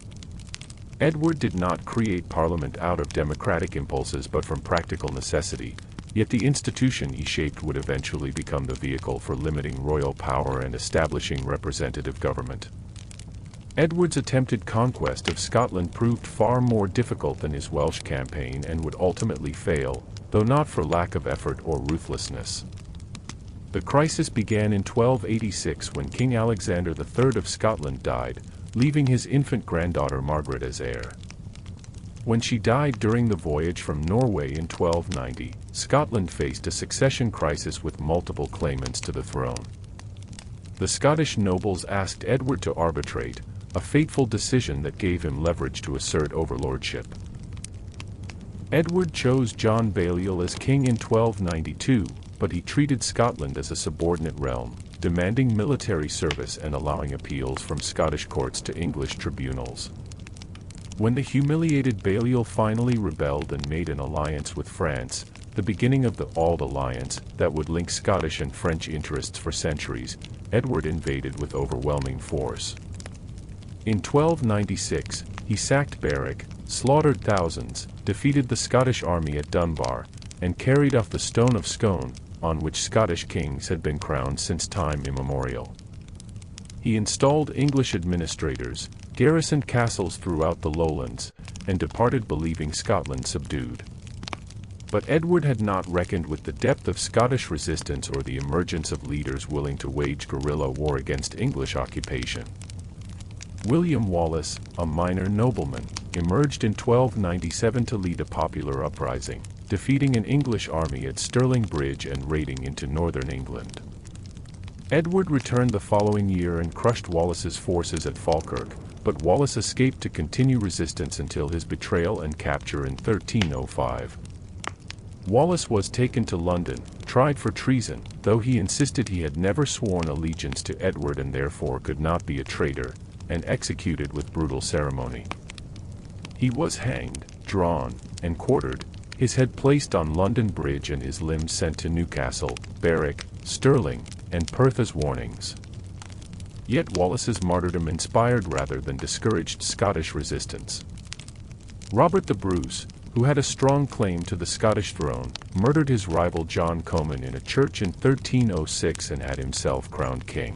Edward did not create Parliament out of democratic impulses but from practical necessity, yet the institution he shaped would eventually become the vehicle for limiting royal power and establishing representative government. Edward's attempted conquest of Scotland proved far more difficult than his Welsh campaign and would ultimately fail, though not for lack of effort or ruthlessness. The crisis began in 1286 when King Alexander III of Scotland died, leaving his infant granddaughter Margaret as heir. When she died during the voyage from Norway in 1290, Scotland faced a succession crisis with multiple claimants to the throne. The Scottish nobles asked Edward to arbitrate, a fateful decision that gave him leverage to assert overlordship. Edward chose John Balliol as king in 1292, but he treated Scotland as a subordinate realm, demanding military service and allowing appeals from Scottish courts to English tribunals. When the humiliated Balliol finally rebelled and made an alliance with France, the beginning of the Auld Alliance that would link Scottish and French interests for centuries, Edward invaded with overwhelming force. In 1296, he sacked Berwick, slaughtered thousands, defeated the Scottish army at Dunbar, and carried off the Stone of Scone, on which Scottish kings had been crowned since time immemorial. He installed English administrators, garrisoned castles throughout the lowlands, and departed believing Scotland subdued. But Edward had not reckoned with the depth of Scottish resistance or the emergence of leaders willing to wage guerrilla war against English occupation. William Wallace, a minor nobleman, emerged in 1297 to lead a popular uprising, defeating an English army at Stirling Bridge and raiding into northern England. Edward returned the following year and crushed Wallace's forces at Falkirk, but Wallace escaped to continue resistance until his betrayal and capture in 1305. Wallace was taken to London, tried for treason, though he insisted he had never sworn allegiance to Edward and therefore could not be a traitor, and executed with brutal ceremony. He was hanged, drawn, and quartered, his head placed on London Bridge and his limbs sent to Newcastle, Berwick, Stirling, and Perth as warnings. Yet Wallace's martyrdom inspired rather than discouraged Scottish resistance. Robert the Bruce, who had a strong claim to the Scottish throne, murdered his rival John Comyn in a church in 1306 and had himself crowned king.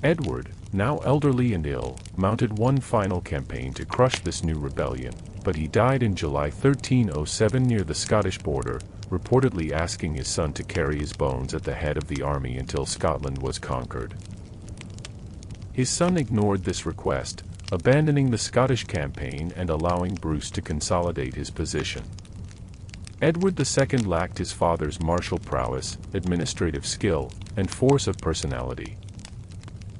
Edward, now elderly and ill, mounted one final campaign to crush this new rebellion, but he died in July 1307 near the Scottish border, reportedly asking his son to carry his bones at the head of the army until Scotland was conquered. His son ignored this request, abandoning the Scottish campaign and allowing Bruce to consolidate his position. Edward II lacked his father's martial prowess, administrative skill, and force of personality.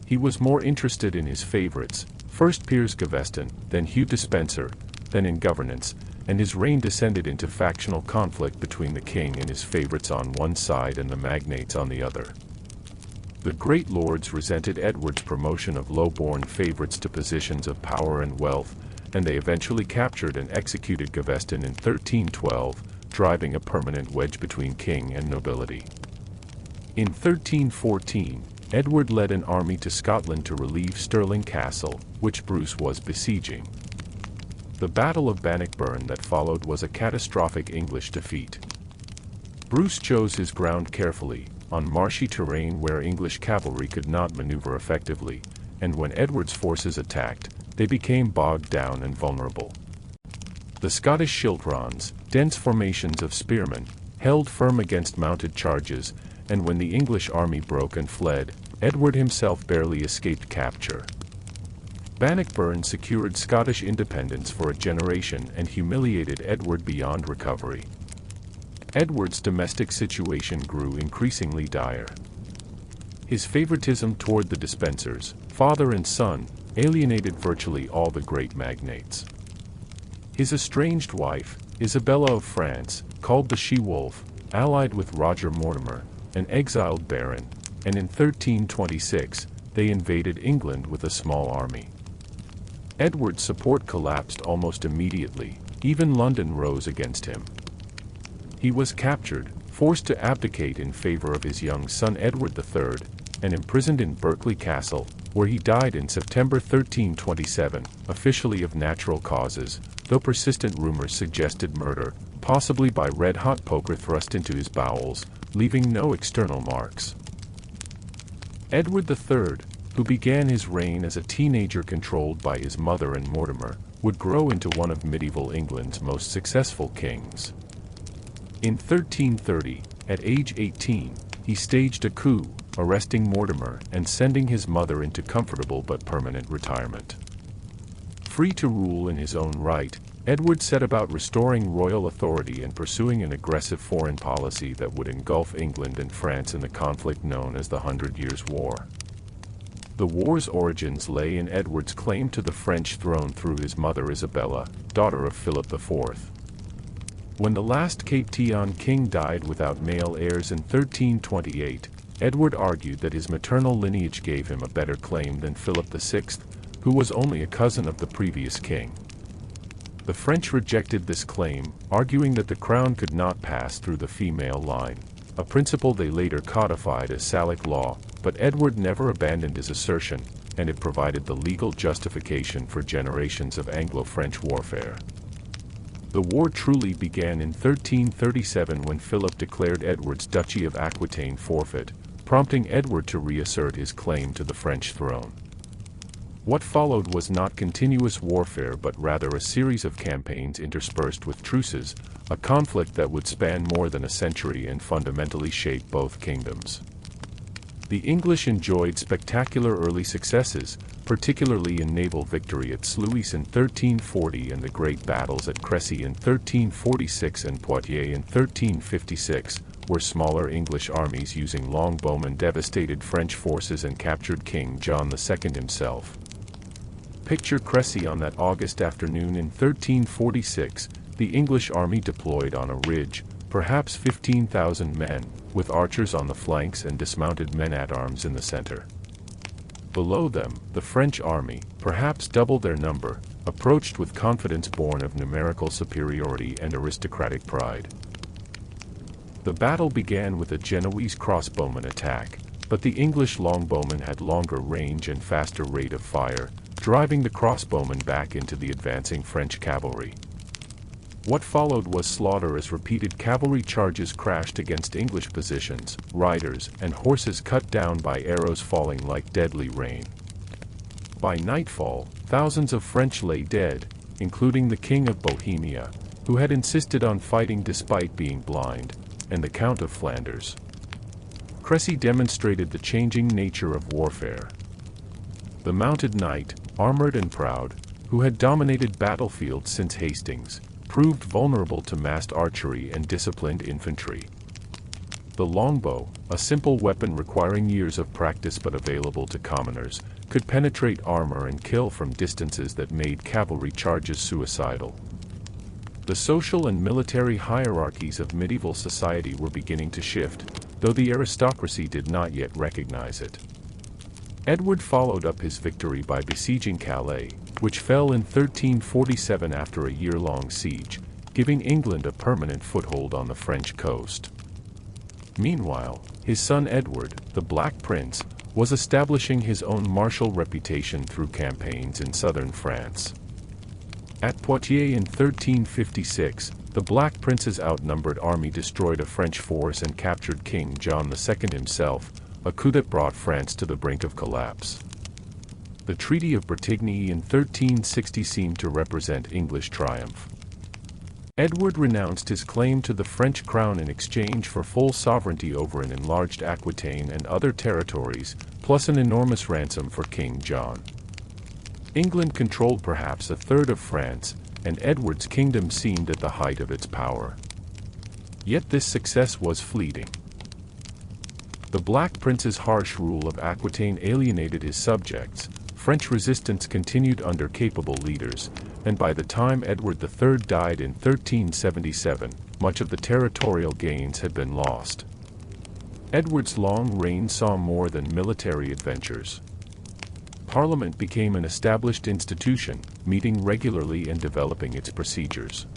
He was more interested in his favorites, first Piers Gaveston, then Hugh Despenser, than in governance, and his reign descended into factional conflict between the king and his favorites on one side and the magnates on the other. The great lords resented Edward's promotion of low-born favorites to positions of power and wealth, and they eventually captured and executed Gaveston in 1312, driving a permanent wedge between king and nobility. In 1314, Edward led an army to Scotland to relieve Stirling Castle, which Bruce was besieging. The Battle of Bannockburn that followed was a catastrophic English defeat. Bruce chose his ground carefully, on marshy terrain where English cavalry could not maneuver effectively, and when Edward's forces attacked, they became bogged down and vulnerable. The Scottish schiltrons, dense formations of spearmen, held firm against mounted charges, and when the English army broke and fled, Edward himself barely escaped capture. Bannockburn secured Scottish independence for a generation and humiliated Edward beyond recovery. Edward's domestic situation grew increasingly dire. His favoritism toward the Despensers, father and son, alienated virtually all the great magnates. His estranged wife, Isabella of France, called the She-Wolf, allied with Roger Mortimer, an exiled baron, and in 1326, they invaded England with a small army. Edward's support collapsed almost immediately, even London rose against him. He was captured, forced to abdicate in favor of his young son Edward III, and imprisoned in Berkeley Castle, where he died in September 1327, officially of natural causes, though persistent rumors suggested murder, possibly by red-hot poker thrust into his bowels, leaving no external marks. Edward III, who began his reign as a teenager controlled by his mother and Mortimer, would grow into one of medieval England's most successful kings. In 1330, at age 18, he staged a coup, arresting Mortimer and sending his mother into comfortable but permanent retirement. Free to rule in his own right, Edward set about restoring royal authority and pursuing an aggressive foreign policy that would engulf England and France in the conflict known as the 100 Years' War. The war's origins lay in Edward's claim to the French throne through his mother Isabella, daughter of Philip IV. When the last Capetian king died without male heirs in 1328, Edward argued that his maternal lineage gave him a better claim than Philip VI, who was only a cousin of the previous king. The French rejected this claim, arguing that the crown could not pass through the female line, a principle they later codified as Salic law, but Edward never abandoned his assertion, and it provided the legal justification for generations of Anglo-French warfare. The war truly began in 1337 when Philip declared Edward's Duchy of Aquitaine forfeit, prompting Edward to reassert his claim to the French throne. What followed was not continuous warfare but rather a series of campaigns interspersed with truces, a conflict that would span more than a century and fundamentally shape both kingdoms. The English enjoyed spectacular early successes, particularly in naval victory at Sluis in 1340 and the great battles at Crécy in 1346 and Poitiers in 1356, where smaller English armies using longbowmen devastated French forces and captured King John II himself. Picture Crécy on that August afternoon in 1346, the English army deployed on a ridge, perhaps 15,000 men, with archers on the flanks and dismounted men-at-arms in the center. Below them, the French army, perhaps double their number, approached with confidence born of numerical superiority and aristocratic pride. The battle began with a Genoese crossbowman attack, but the English longbowmen had longer range and faster rate of fire, driving the crossbowmen back into the advancing French cavalry. What followed was slaughter as repeated cavalry charges crashed against English positions, riders and horses cut down by arrows falling like deadly rain. By nightfall, thousands of French lay dead, including the King of Bohemia, who had insisted on fighting despite being blind, and the Count of Flanders. Crécy demonstrated the changing nature of warfare. The mounted knight, armored and proud, who had dominated battlefields since Hastings, proved vulnerable to massed archery and disciplined infantry. The longbow, a simple weapon requiring years of practice but available to commoners, could penetrate armor and kill from distances that made cavalry charges suicidal. The social and military hierarchies of medieval society were beginning to shift, though the aristocracy did not yet recognize it. Edward followed up his victory by besieging Calais, which fell in 1347 after a year-long siege, giving England a permanent foothold on the French coast. Meanwhile, his son Edward, the Black Prince, was establishing his own martial reputation through campaigns in southern France. At Poitiers in 1356, the Black Prince's outnumbered army destroyed a French force and captured King John II himself, a coup that brought France to the brink of collapse. The Treaty of Bretigny in 1360 seemed to represent English triumph. Edward renounced his claim to the French crown in exchange for full sovereignty over an enlarged Aquitaine and other territories, plus an enormous ransom for King John. England controlled perhaps a third of France, and Edward's kingdom seemed at the height of its power. Yet this success was fleeting. The Black Prince's harsh rule of Aquitaine alienated his subjects, French resistance continued under capable leaders, and by the time Edward III died in 1377, much of the territorial gains had been lost. Edward's long reign saw more than military adventures. Parliament became an established institution, meeting regularly and developing its procedures.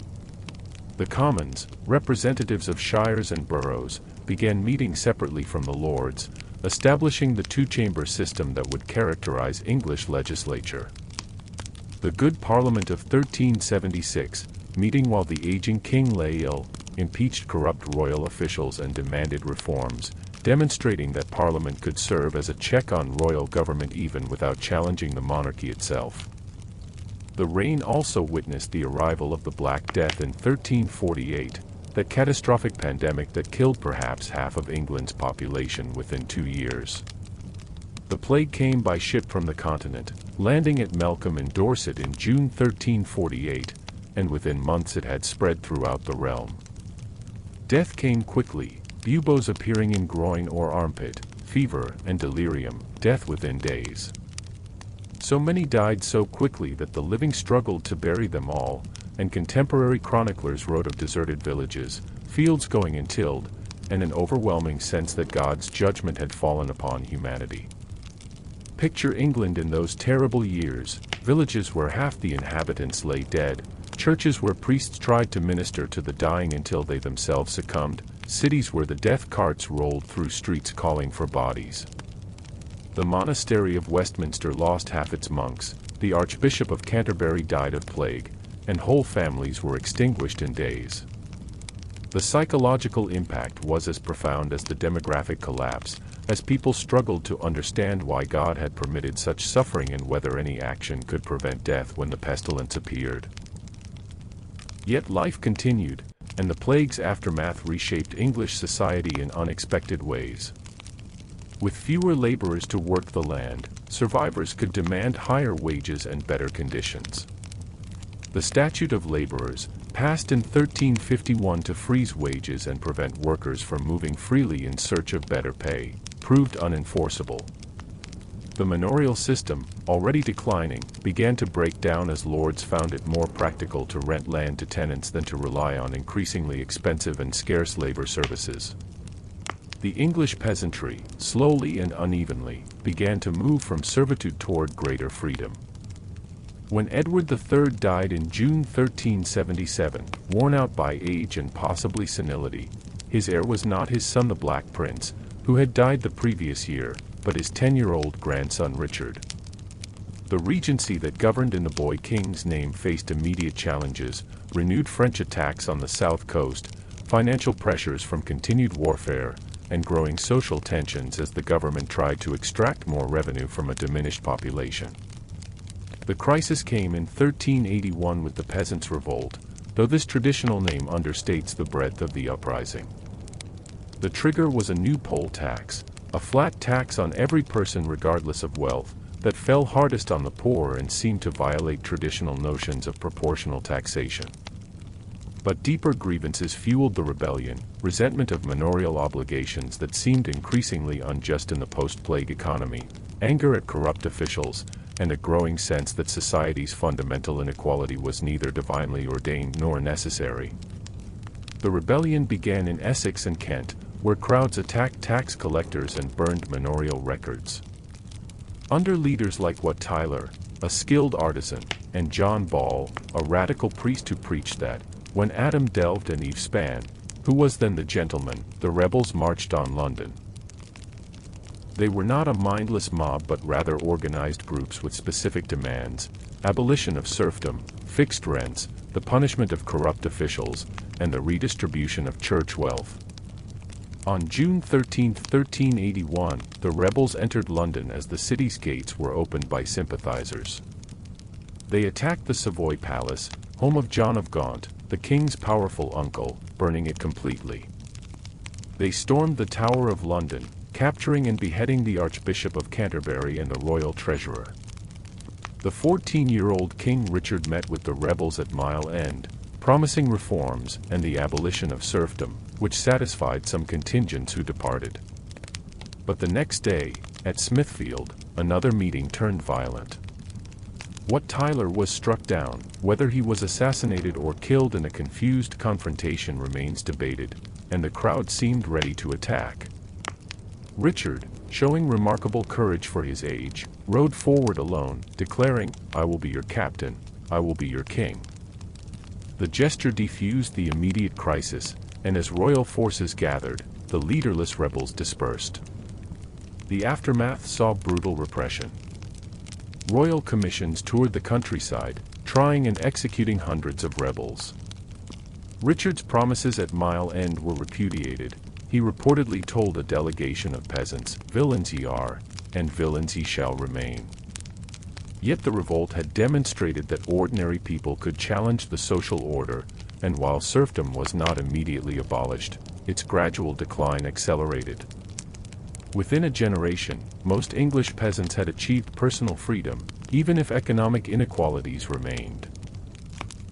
The Commons, representatives of shires and boroughs, began meeting separately from the Lords, establishing the two-chamber system that would characterize English legislature. The Good Parliament of 1376, meeting while the aging king lay ill, impeached corrupt royal officials and demanded reforms, demonstrating that Parliament could serve as a check on royal government even without challenging the monarchy itself. The reign also witnessed the arrival of the Black Death in 1348, that catastrophic pandemic that killed perhaps half of England's population within 2 years. The plague came by ship from the continent, landing at Melcombe in Dorset in June 1348, and within months it had spread throughout the realm. Death came quickly, buboes appearing in groin or armpit, fever and delirium, death within days. So many died so quickly that the living struggled to bury them all, and contemporary chroniclers wrote of deserted villages, fields going untilled, and an overwhelming sense that God's judgment had fallen upon humanity. Picture England in those terrible years, villages where half the inhabitants lay dead, churches where priests tried to minister to the dying until they themselves succumbed, cities where the death carts rolled through streets calling for bodies. The monastery of Westminster lost half its monks, the Archbishop of Canterbury died of plague, and whole families were extinguished in days. The psychological impact was as profound as the demographic collapse, as people struggled to understand why God had permitted such suffering and whether any action could prevent death when the pestilence appeared. Yet life continued, and the plague's aftermath reshaped English society in unexpected ways. With fewer laborers to work the land, survivors could demand higher wages and better conditions. The Statute of Laborers, passed in 1351 to freeze wages and prevent workers from moving freely in search of better pay, proved unenforceable. The manorial system, already declining, began to break down as lords found it more practical to rent land to tenants than to rely on increasingly expensive and scarce labor services. The English peasantry, slowly and unevenly, began to move from servitude toward greater freedom. When Edward III died in June 1377, worn out by age and possibly senility, his heir was not his son the Black Prince, who had died the previous year, but his 10-year-old grandson Richard. The regency that governed in the boy king's name faced immediate challenges: renewed French attacks on the south coast, financial pressures from continued warfare, and growing social tensions as the government tried to extract more revenue from a diminished population. The crisis came in 1381 with the Peasants' Revolt, though this traditional name understates the breadth of the uprising. The trigger was a new poll tax, a flat tax on every person regardless of wealth, that fell hardest on the poor and seemed to violate traditional notions of proportional taxation. But deeper grievances fueled the rebellion: resentment of manorial obligations that seemed increasingly unjust in the post-plague economy, anger at corrupt officials, and a growing sense that society's fundamental inequality was neither divinely ordained nor necessary. The rebellion began in Essex and Kent, where crowds attacked tax collectors and burned manorial records. Under leaders like Wat Tyler, a skilled artisan, and John Ball, a radical priest who preached that, when Adam delved and Eve span, who was then the gentleman, the rebels marched on London. They were not a mindless mob but rather organized groups with specific demands: abolition of serfdom, fixed rents, the punishment of corrupt officials, and the redistribution of church wealth. On June 13, 1381, the rebels entered London as the city's gates were opened by sympathizers. They attacked the Savoy Palace, home of John of Gaunt, the king's powerful uncle, burning it completely. They stormed the Tower of London, capturing and beheading the Archbishop of Canterbury and the royal treasurer. The 14-year-old King Richard met with the rebels at Mile End, promising reforms and the abolition of serfdom, which satisfied some contingents who departed. But the next day, at Smithfield, another meeting turned violent. Wat Tyler was struck down. Whether he was assassinated or killed in a confused confrontation remains debated, and the crowd seemed ready to attack. Richard, showing remarkable courage for his age, rode forward alone, declaring, "I will be your captain, I will be your king." The gesture defused the immediate crisis, and as royal forces gathered, the leaderless rebels dispersed. The aftermath saw brutal repression. Royal commissions toured the countryside, trying and executing hundreds of rebels. Richard's promises at Mile End were repudiated. He reportedly told a delegation of peasants, "Villains ye are, and villains ye shall remain." Yet the revolt had demonstrated that ordinary people could challenge the social order, and while serfdom was not immediately abolished, its gradual decline accelerated. Within a generation, most English peasants had achieved personal freedom, even if economic inequalities remained.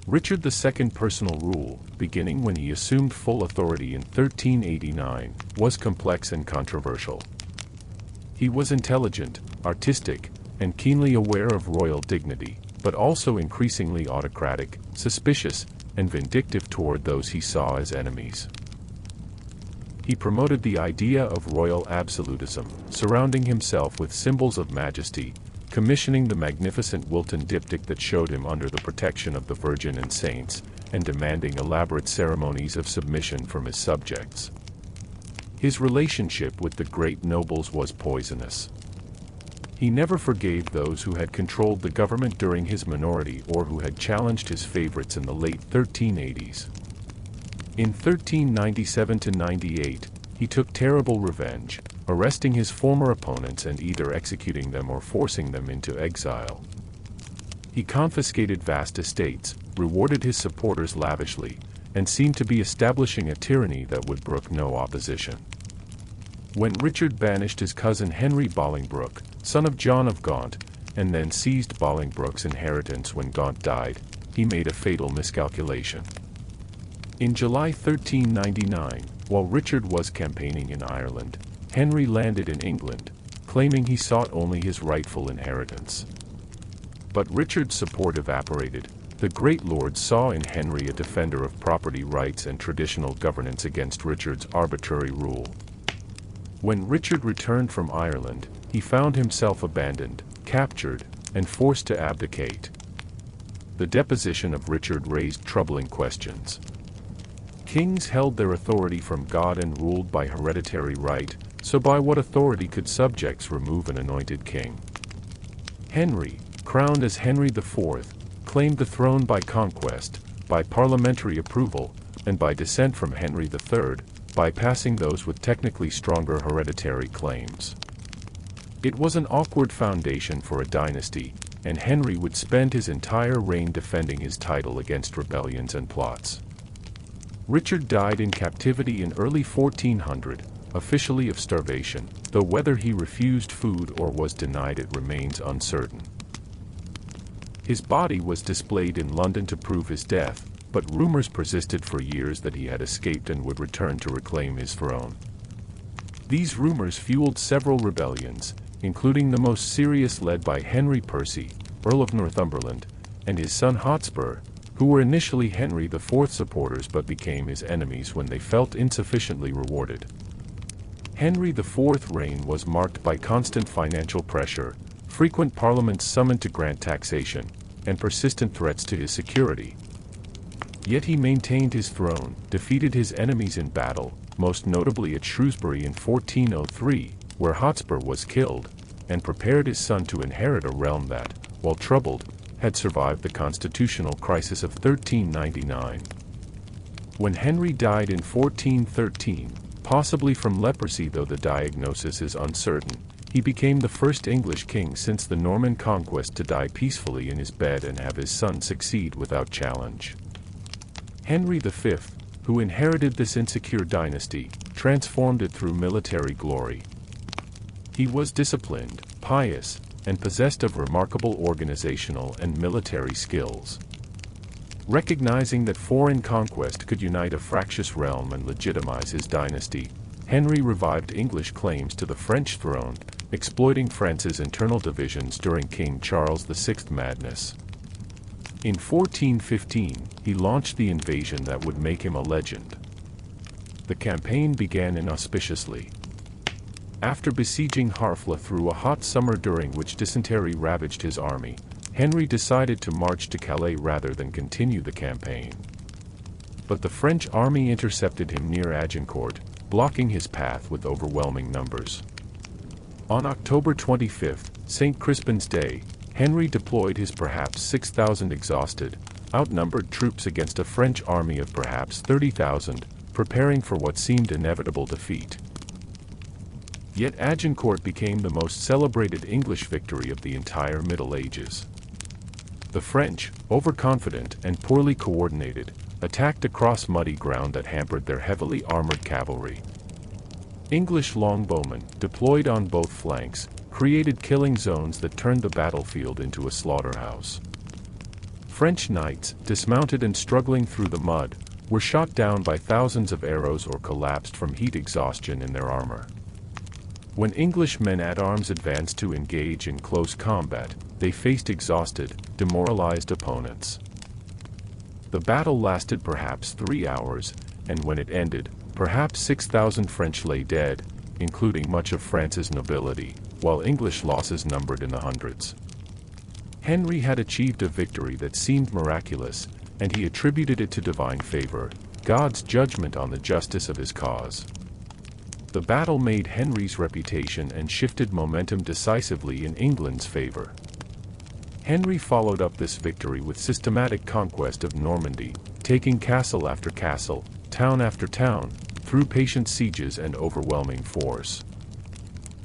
Richard II's personal rule, beginning when he assumed full authority in 1389, was complex and controversial. He was intelligent, artistic, and keenly aware of royal dignity, but also increasingly autocratic, suspicious, and vindictive toward those he saw as enemies. He promoted the idea of royal absolutism, surrounding himself with symbols of majesty, commissioning the magnificent Wilton diptych that showed him under the protection of the Virgin and saints, and demanding elaborate ceremonies of submission from his subjects. His relationship with the great nobles was poisonous. He never forgave those who had controlled the government during his minority or who had challenged his favorites in the late 1380s. In 1397–98, he took terrible revenge, arresting his former opponents and either executing them or forcing them into exile. He confiscated vast estates, rewarded his supporters lavishly, and seemed to be establishing a tyranny that would brook no opposition. When Richard banished his cousin Henry Bolingbroke, son of John of Gaunt, and then seized Bolingbroke's inheritance when Gaunt died, he made a fatal miscalculation. In July 1399, while Richard was campaigning in Ireland, Henry landed in England, claiming he sought only his rightful inheritance. But Richard's support evaporated. The great lords saw in Henry a defender of property rights and traditional governance against Richard's arbitrary rule. When Richard returned from Ireland, he found himself abandoned, captured, and forced to abdicate. The deposition of Richard raised troubling questions. Kings held their authority from God and ruled by hereditary right, so by what authority could subjects remove an anointed king? Henry, crowned as Henry IV, claimed the throne by conquest, by parliamentary approval, and by descent from Henry III, bypassing those with technically stronger hereditary claims. It was an awkward foundation for a dynasty, and Henry would spend his entire reign defending his title against rebellions and plots. Richard died in captivity in early 1400, officially of starvation, though whether he refused food or was denied it remains uncertain. His body was displayed in London to prove his death, but rumors persisted for years that he had escaped and would return to reclaim his throne. These rumors fueled several rebellions, including the most serious led by Henry Percy, Earl of Northumberland, and his son Hotspur, who were initially Henry IV supporters but became his enemies when they felt insufficiently rewarded. Henry IV's reign was marked by constant financial pressure, frequent parliaments summoned to grant taxation, and persistent threats to his security. Yet he maintained his throne, defeated his enemies in battle, most notably at Shrewsbury in 1403, where Hotspur was killed, and prepared his son to inherit a realm that, while troubled, had survived the constitutional crisis of 1399. When Henry died in 1413, possibly from leprosy though the diagnosis is uncertain, he became the first English king since the Norman Conquest to die peacefully in his bed and have his son succeed without challenge. Henry V, who inherited this insecure dynasty, transformed it through military glory. He was disciplined, pious, and possessed of remarkable organizational and military skills. Recognizing that foreign conquest could unite a fractious realm and legitimize his dynasty, Henry revived English claims to the French throne, exploiting France's internal divisions during King Charles VI's madness. In 1415, he launched the invasion that would make him a legend. The campaign began inauspiciously. After besieging Harfleur through a hot summer during which dysentery ravaged his army, Henry decided to march to Calais rather than continue the campaign. But the French army intercepted him near Agincourt, blocking his path with overwhelming numbers. On October 25, St. Crispin's Day, Henry deployed his perhaps 6,000 exhausted, outnumbered troops against a French army of perhaps 30,000, preparing for what seemed inevitable defeat. Yet Agincourt became the most celebrated English victory of the entire Middle Ages. The French, overconfident and poorly coordinated, attacked across muddy ground that hampered their heavily armored cavalry. English longbowmen, deployed on both flanks, created killing zones that turned the battlefield into a slaughterhouse. French knights, dismounted and struggling through the mud, were shot down by thousands of arrows or collapsed from heat exhaustion in their armor. When English men-at-arms advanced to engage in close combat, they faced exhausted, demoralized opponents. The battle lasted perhaps 3 hours, and when it ended, perhaps 6,000 French lay dead, including much of France's nobility, while English losses numbered in the hundreds. Henry had achieved a victory that seemed miraculous, and he attributed it to divine favor, God's judgment on the justice of his cause. The battle made Henry's reputation and shifted momentum decisively in England's favor. Henry followed up this victory with systematic conquest of Normandy, taking castle after castle, town after town, through patient sieges and overwhelming force.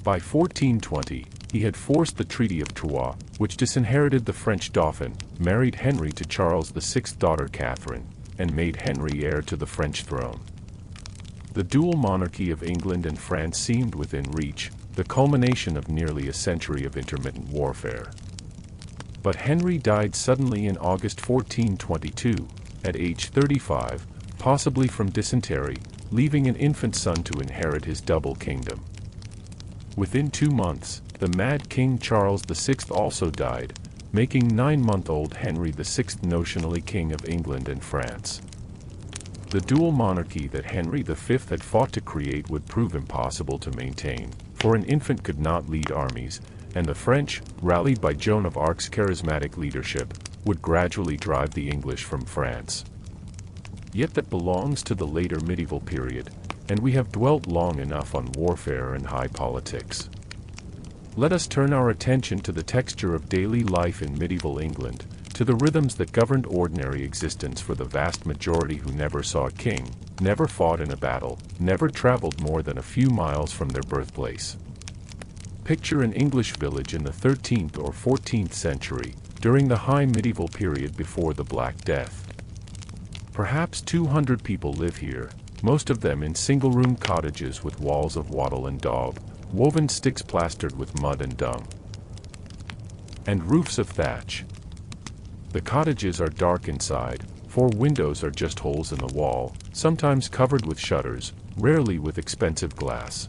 By 1420, he had forced the Treaty of Troyes, which disinherited the French Dauphin, married Henry to Charles VI's daughter Catherine, and made Henry heir to the French throne. The dual monarchy of England and France seemed within reach, the culmination of nearly a century of intermittent warfare. But Henry died suddenly in August 1422, at age 35, possibly from dysentery, leaving an infant son to inherit his double kingdom. Within 2 months, the mad King Charles VI also died, making 9-month-old Henry VI notionally King of England and France. The dual monarchy that Henry V had fought to create would prove impossible to maintain, for an infant could not lead armies, and the French, rallied by Joan of Arc's charismatic leadership, would gradually drive the English from France. Yet that belongs to the later medieval period, and we have dwelt long enough on warfare and high politics. Let us turn our attention to the texture of daily life in medieval England, to the rhythms that governed ordinary existence for the vast majority who never saw a king, never fought in a battle, never traveled more than a few miles from their birthplace. Picture an English village in the 13th or 14th century, during the high medieval period before the Black Death. Perhaps 200 people live here, most of them in single-room cottages with walls of wattle and daub, woven sticks plastered with mud and dung, and roofs of thatch. The cottages are dark inside, for windows are just holes in the wall, sometimes covered with shutters, rarely with expensive glass.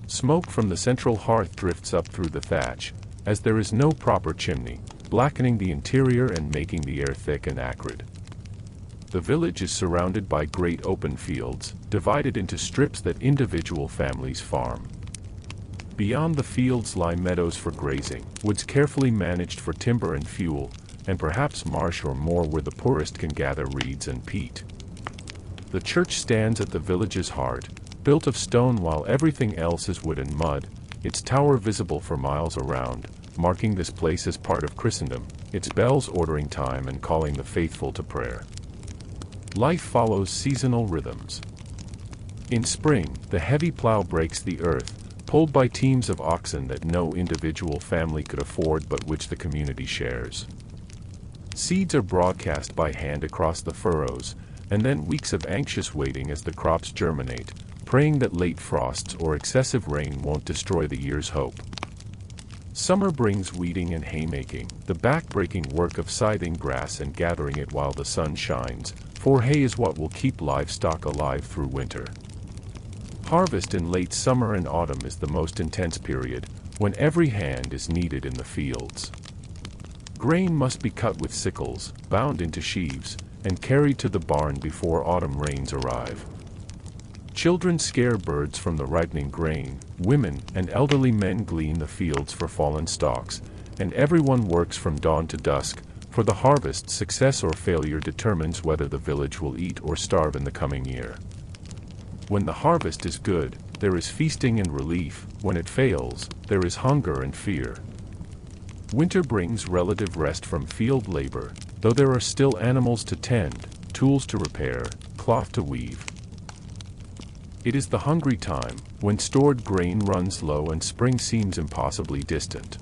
Smoke from the central hearth drifts up through the thatch, as there is no proper chimney, blackening the interior and making the air thick and acrid. The village is surrounded by great open fields, divided into strips that individual families farm. Beyond the fields lie meadows for grazing, woods carefully managed for timber and fuel, and perhaps marsh or moor where the poorest can gather reeds and peat. The church stands at the village's heart, built of stone while everything else is wood and mud, its tower visible for miles around, marking this place as part of Christendom, its bells ordering time and calling the faithful to prayer. Life follows seasonal rhythms. In spring, the heavy plow breaks the earth, pulled by teams of oxen that no individual family could afford but which the community shares. Seeds are broadcast by hand across the furrows, and then weeks of anxious waiting as the crops germinate, praying that late frosts or excessive rain won't destroy the year's hope. Summer brings weeding and haymaking, the back-breaking work of scything grass and gathering it while the sun shines, for hay is what will keep livestock alive through winter. Harvest in late summer and autumn is the most intense period, when every hand is needed in the fields. Grain must be cut with sickles, bound into sheaves, and carried to the barn before autumn rains arrive. Children scare birds from the ripening grain, women and elderly men glean the fields for fallen stalks, and everyone works from dawn to dusk, for the harvest's success or failure determines whether the village will eat or starve in the coming year. When the harvest is good, there is feasting and relief; when it fails, there is hunger and fear. Winter brings relative rest from field labor, though there are still animals to tend, tools to repair, cloth to weave. It is the hungry time, when stored grain runs low and spring seems impossibly distant.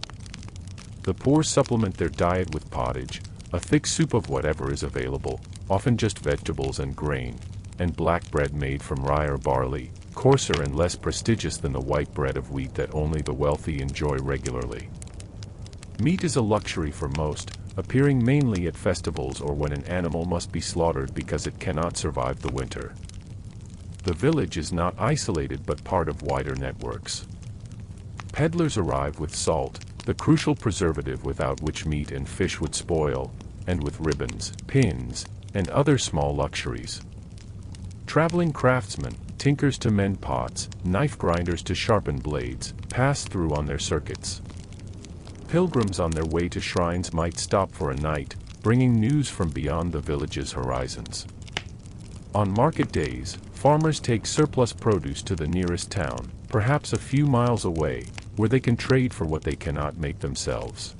The poor supplement their diet with pottage, a thick soup of whatever is available, often just vegetables and grain, and black bread made from rye or barley, coarser and less prestigious than the white bread of wheat that only the wealthy enjoy regularly. Meat is a luxury for most, appearing mainly at festivals or when an animal must be slaughtered because it cannot survive the winter. The village is not isolated but part of wider networks. Peddlers arrive with salt, the crucial preservative without which meat and fish would spoil, and with ribbons, pins, and other small luxuries. Traveling craftsmen, tinkers to mend pots, knife grinders to sharpen blades, pass through on their circuits. Pilgrims on their way to shrines might stop for a night, bringing news from beyond the village's horizons. On market days, farmers take surplus produce to the nearest town, perhaps a few miles away, where they can trade for what they cannot make themselves.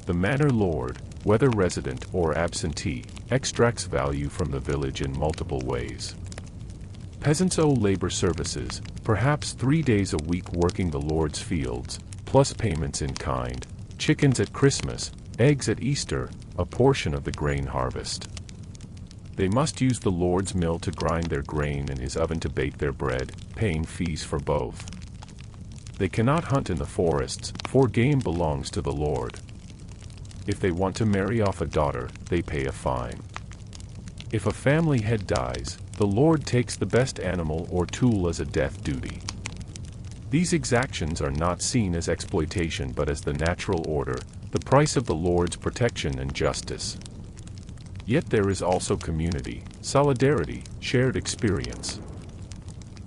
The manor lord, whether resident or absentee, extracts value from the village in multiple ways. Peasants owe labor services, perhaps 3 days a week working the lord's fields, plus payments in kind, chickens at Christmas, eggs at Easter, a portion of the grain harvest. They must use the lord's mill to grind their grain and his oven to bake their bread, paying fees for both. They cannot hunt in the forests, for game belongs to the lord. If they want to marry off a daughter, they pay a fine. If a family head dies, the lord takes the best animal or tool as a death duty. These exactions are not seen as exploitation but as the natural order, the price of the lord's protection and justice. Yet there is also community, solidarity, shared experience.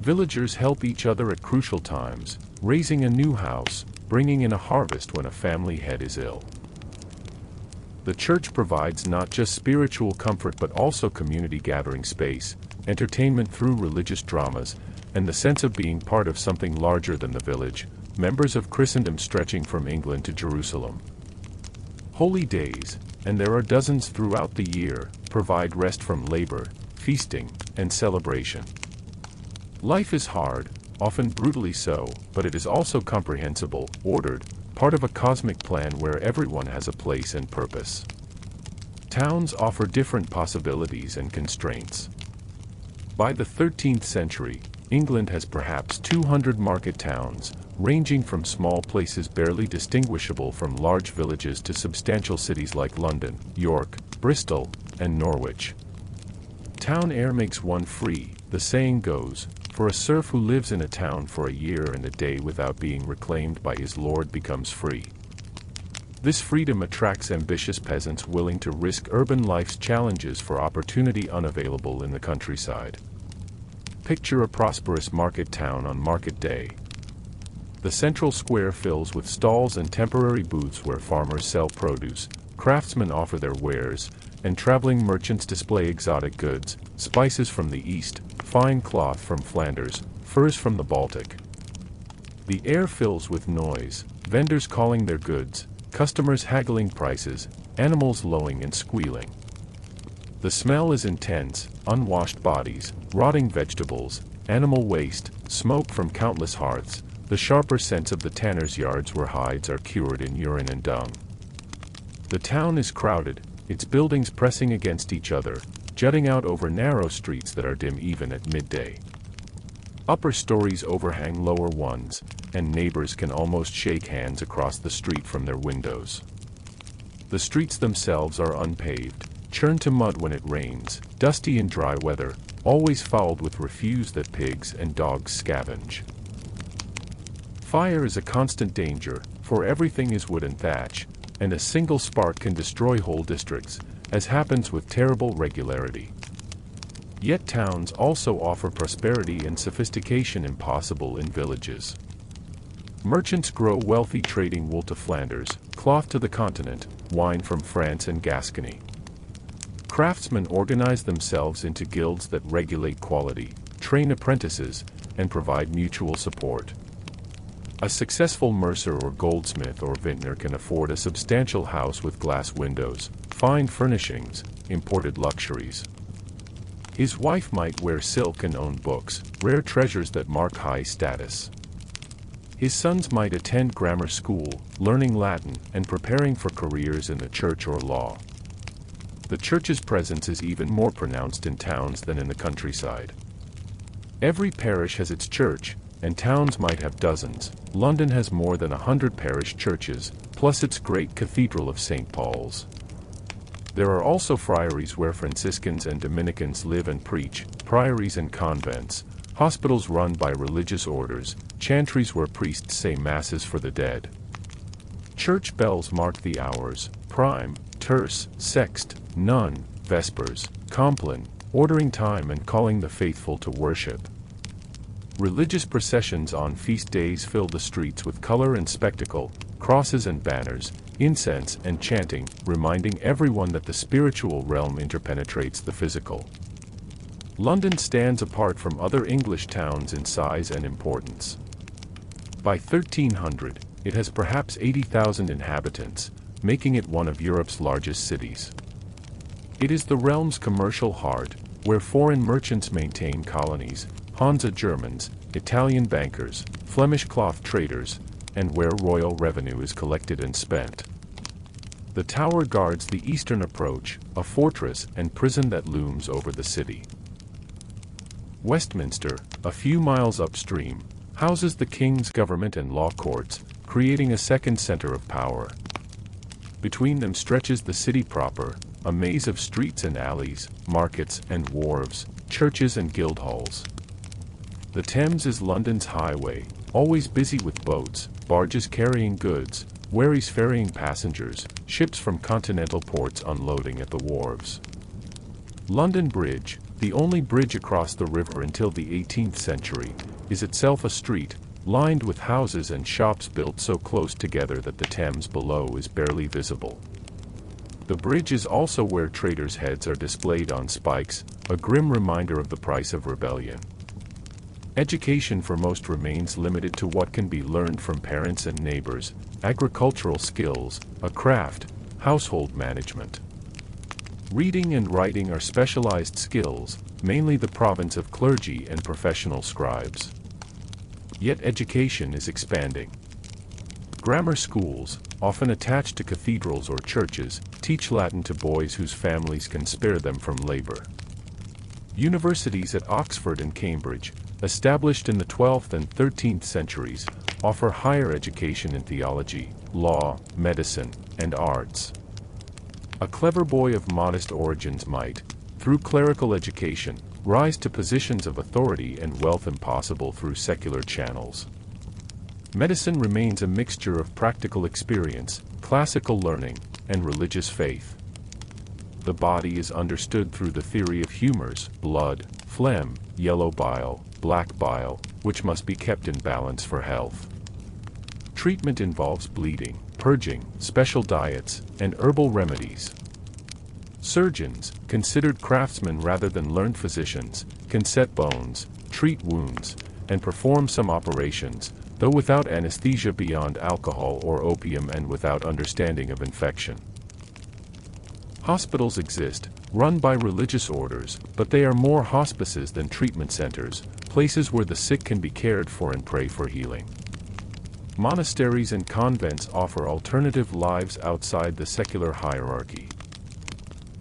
Villagers help each other at crucial times, raising a new house, bringing in a harvest when a family head is ill. The church provides not just spiritual comfort but also community gathering space, entertainment through religious dramas, and the sense of being part of something larger than the village, members of Christendom stretching from England to Jerusalem. Holy days, and there are dozens throughout the year, provide rest from labor, feasting, and celebration. Life is hard, often brutally so, but it is also comprehensible, ordered, part of a cosmic plan where everyone has a place and purpose. Towns offer different possibilities and constraints. By the 13th century, England has perhaps 200 market towns, ranging from small places barely distinguishable from large villages to substantial cities like London, York, Bristol, and Norwich. Town air makes one free, the saying goes, for a serf who lives in a town for a year and a day without being reclaimed by his lord becomes free. This freedom attracts ambitious peasants willing to risk urban life's challenges for opportunity unavailable in the countryside. Picture a prosperous market town on market day. The central square fills with stalls and temporary booths where farmers sell produce, craftsmen offer their wares, and traveling merchants display exotic goods, spices from the east, fine cloth from Flanders, furs from the Baltic. The air fills with noise, vendors calling their goods, customers haggling prices, animals lowing and squealing. The smell is intense, unwashed bodies, rotting vegetables, animal waste, smoke from countless hearths, the sharper sense of the tanner's yards where hides are cured in urine and dung. The town is crowded, its buildings pressing against each other, jutting out over narrow streets that are dim even at midday. Upper stories overhang lower ones, and neighbors can almost shake hands across the street from their windows. The streets themselves are unpaved, churned to mud when it rains, dusty in dry weather, always fouled with refuse that pigs and dogs scavenge. Fire is a constant danger, for everything is wood and thatch, and a single spark can destroy whole districts, as happens with terrible regularity. Yet towns also offer prosperity and sophistication impossible in villages. Merchants grow wealthy trading wool to Flanders, cloth to the continent, wine from France and Gascony. Craftsmen organize themselves into guilds that regulate quality, train apprentices, and provide mutual support. A successful mercer or goldsmith or vintner can afford a substantial house with glass windows, fine furnishings, imported luxuries. His wife might wear silk and own books, rare treasures that mark high status. His sons might attend grammar school, learning Latin and preparing for careers in the church or law. The church's presence is even more pronounced in towns than in the countryside. Every parish has its church, and towns might have dozens. London has more than 100 parish churches, plus its great Cathedral of St. Paul's. There are also friaries where Franciscans and Dominicans live and preach, priories and convents, hospitals run by religious orders, chantries where priests say masses for the dead. Church bells mark the hours, prime, terce, sext, none, vespers, compline, ordering time and calling the faithful to worship. Religious processions on feast days fill the streets with color and spectacle, crosses and banners, incense and chanting, reminding everyone that the spiritual realm interpenetrates the physical. London stands apart from other English towns in size and importance. By 1300, it has perhaps 80,000 inhabitants, making it one of Europe's largest cities. It is the realm's commercial heart, where foreign merchants maintain colonies, Hansa Germans, Italian bankers, Flemish cloth traders, and where royal revenue is collected and spent. The tower guards the eastern approach, a fortress and prison that looms over the city. Westminster, a few miles upstream, houses the king's government and law courts, creating a second center of power. Between them stretches the city proper, a maze of streets and alleys, markets and wharves, churches and guild halls. The Thames is London's highway, always busy with boats, barges carrying goods, wherries ferrying passengers, ships from continental ports unloading at the wharves. London Bridge, the only bridge across the river until the 18th century, is itself a street, lined with houses and shops built so close together that the Thames below is barely visible. The bridge is also where traitors' heads are displayed on spikes, a grim reminder of the price of rebellion. Education for most remains limited to what can be learned from parents and neighbors, agricultural skills, a craft, household management. Reading and writing are specialized skills, mainly the province of clergy and professional scribes. Yet education is expanding. Grammar schools, often attached to cathedrals or churches, teach Latin to boys whose families can spare them from labor. Universities at Oxford and Cambridge, established in the 12th and 13th centuries, offer higher education in theology, law, medicine, and arts. A clever boy of modest origins might, through clerical education, rise to positions of authority and wealth impossible through secular channels. Medicine remains a mixture of practical experience, classical learning, and religious faith. The body is understood through the theory of humors, blood, phlegm, yellow bile, black bile, which must be kept in balance for health. Treatment involves bleeding, purging, special diets, and herbal remedies. Surgeons, considered craftsmen rather than learned physicians, can set bones, treat wounds, and perform some operations, though without anesthesia beyond alcohol or opium and without understanding of infection. Hospitals exist, run by religious orders, but they are more hospices than treatment centers, places where the sick can be cared for and pray for healing. Monasteries and convents offer alternative lives outside the secular hierarchy.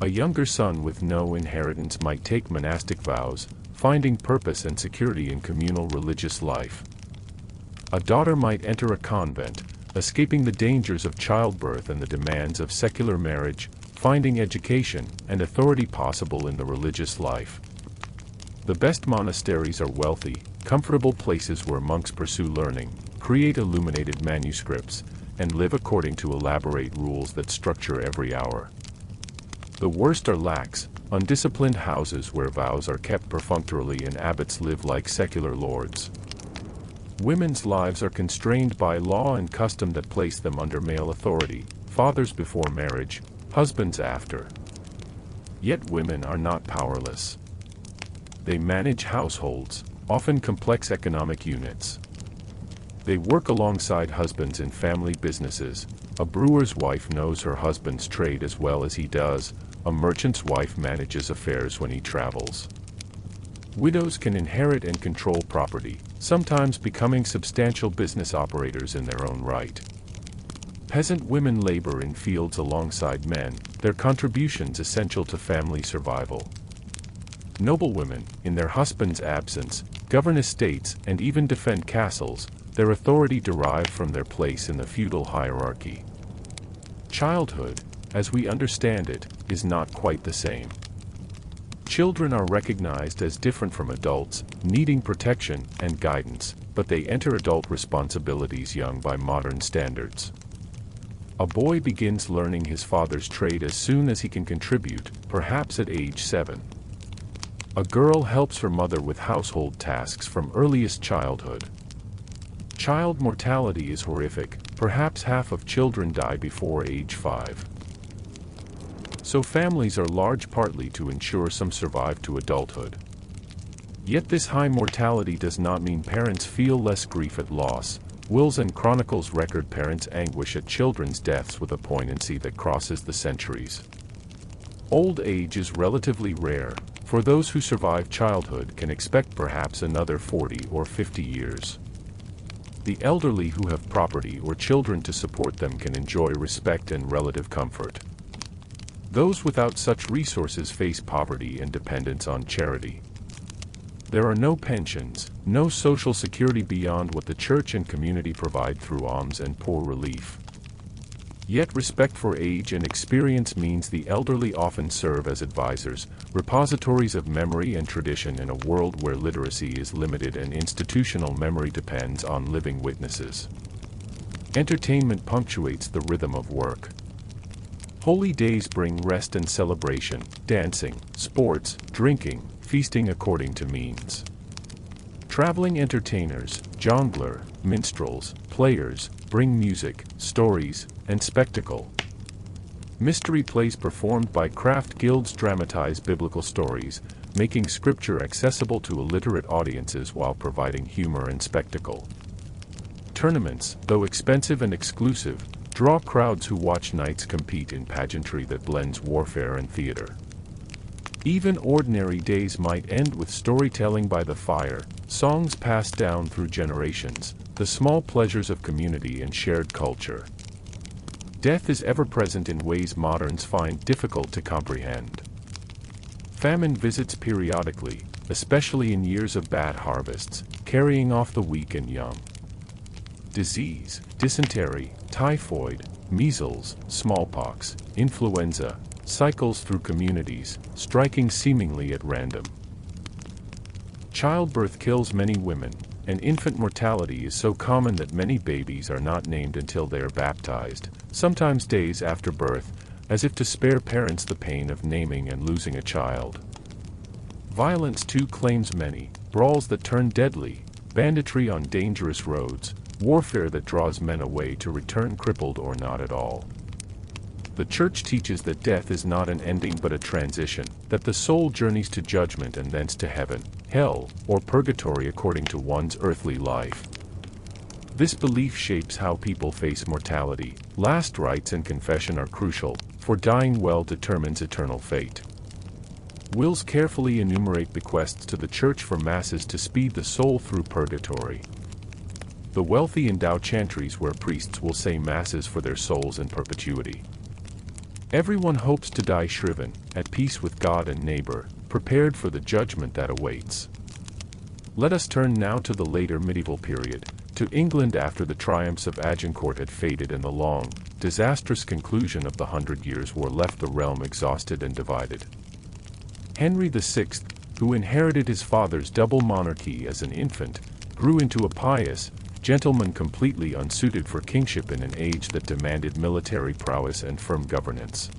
A younger son with no inheritance might take monastic vows, finding purpose and security in communal religious life. A daughter might enter a convent, escaping the dangers of childbirth and the demands of secular marriage, finding education and authority possible in the religious life. The best monasteries are wealthy, comfortable places where monks pursue learning, create illuminated manuscripts, and live according to elaborate rules that structure every hour. The worst are lax, undisciplined houses where vows are kept perfunctorily and abbots live like secular lords. Women's lives are constrained by law and custom that place them under male authority, fathers before marriage, husbands after. Yet women are not powerless. They manage households, often complex economic units. They work alongside husbands in family businesses. A brewer's wife knows her husband's trade as well as he does. A merchant's wife manages affairs when he travels. Widows can inherit and control property, sometimes becoming substantial business operators in their own right. Peasant women labor in fields alongside men, their contributions essential to family survival. Noble women, in their husband's absence, govern estates and even defend castles, their authority derived from their place in the feudal hierarchy. Childhood, as we understand it, is not quite the same. Children are recognized as different from adults, needing protection and guidance, but they enter adult responsibilities young by modern standards. A boy begins learning his father's trade as soon as he can contribute, perhaps at age 7. A girl helps her mother with household tasks from earliest childhood. Child mortality is horrific, perhaps half of children die before age 5. So families are large partly to ensure some survive to adulthood. Yet this high mortality does not mean parents feel less grief at loss. Wills and chronicles record parents' anguish at children's deaths with a poignancy that crosses the centuries. Old age is relatively rare, for those who survive childhood can expect perhaps another 40 or 50 years. The elderly who have property or children to support them can enjoy respect and relative comfort. Those without such resources face poverty and dependence on charity. There are no pensions, no social security beyond what the church and community provide through alms and poor relief. Yet respect for age and experience means the elderly often serve as advisors, repositories of memory and tradition in a world where literacy is limited and institutional memory depends on living witnesses. Entertainment punctuates the rhythm of work. Holy days bring rest and celebration, dancing, sports, drinking, feasting according to means. Traveling entertainers, jongleur, minstrels, players, bring music, stories, and spectacle. Mystery plays performed by craft guilds dramatize biblical stories, making scripture accessible to illiterate audiences while providing humor and spectacle. Tournaments, though expensive and exclusive, draw crowds who watch knights compete in pageantry that blends warfare and theater. Even ordinary days might end with storytelling by the fire, songs passed down through generations, the small pleasures of community and shared culture. Death is ever present in ways moderns find difficult to comprehend. Famine visits periodically, especially in years of bad harvests, carrying off the weak and young. Disease, dysentery, typhoid, measles, smallpox, influenza, cycles through communities, striking seemingly at random. Childbirth kills many women, and infant mortality is so common that many babies are not named until they are baptized, sometimes days after birth, as if to spare parents the pain of naming and losing a child. Violence too claims many, brawls that turn deadly, banditry on dangerous roads, warfare that draws men away to return crippled or not at all. The Church teaches that death is not an ending but a transition, that the soul journeys to judgment and thence to heaven, hell, or purgatory according to one's earthly life. This belief shapes how people face mortality. Last rites and confession are crucial, for dying well determines eternal fate. Wills carefully enumerate bequests to the Church for masses to speed the soul through purgatory. The wealthy endow chantries where priests will say masses for their souls in perpetuity. Everyone hopes to die shriven, at peace with God and neighbor, prepared for the judgment that awaits. Let us turn now to the later medieval period, to England after the triumphs of Agincourt had faded and the long, disastrous conclusion of the 100 Years' War left the realm exhausted and divided. Henry VI, who inherited his father's double monarchy as an infant, grew into a pious gentleman completely unsuited for kingship in an age that demanded military prowess and firm governance.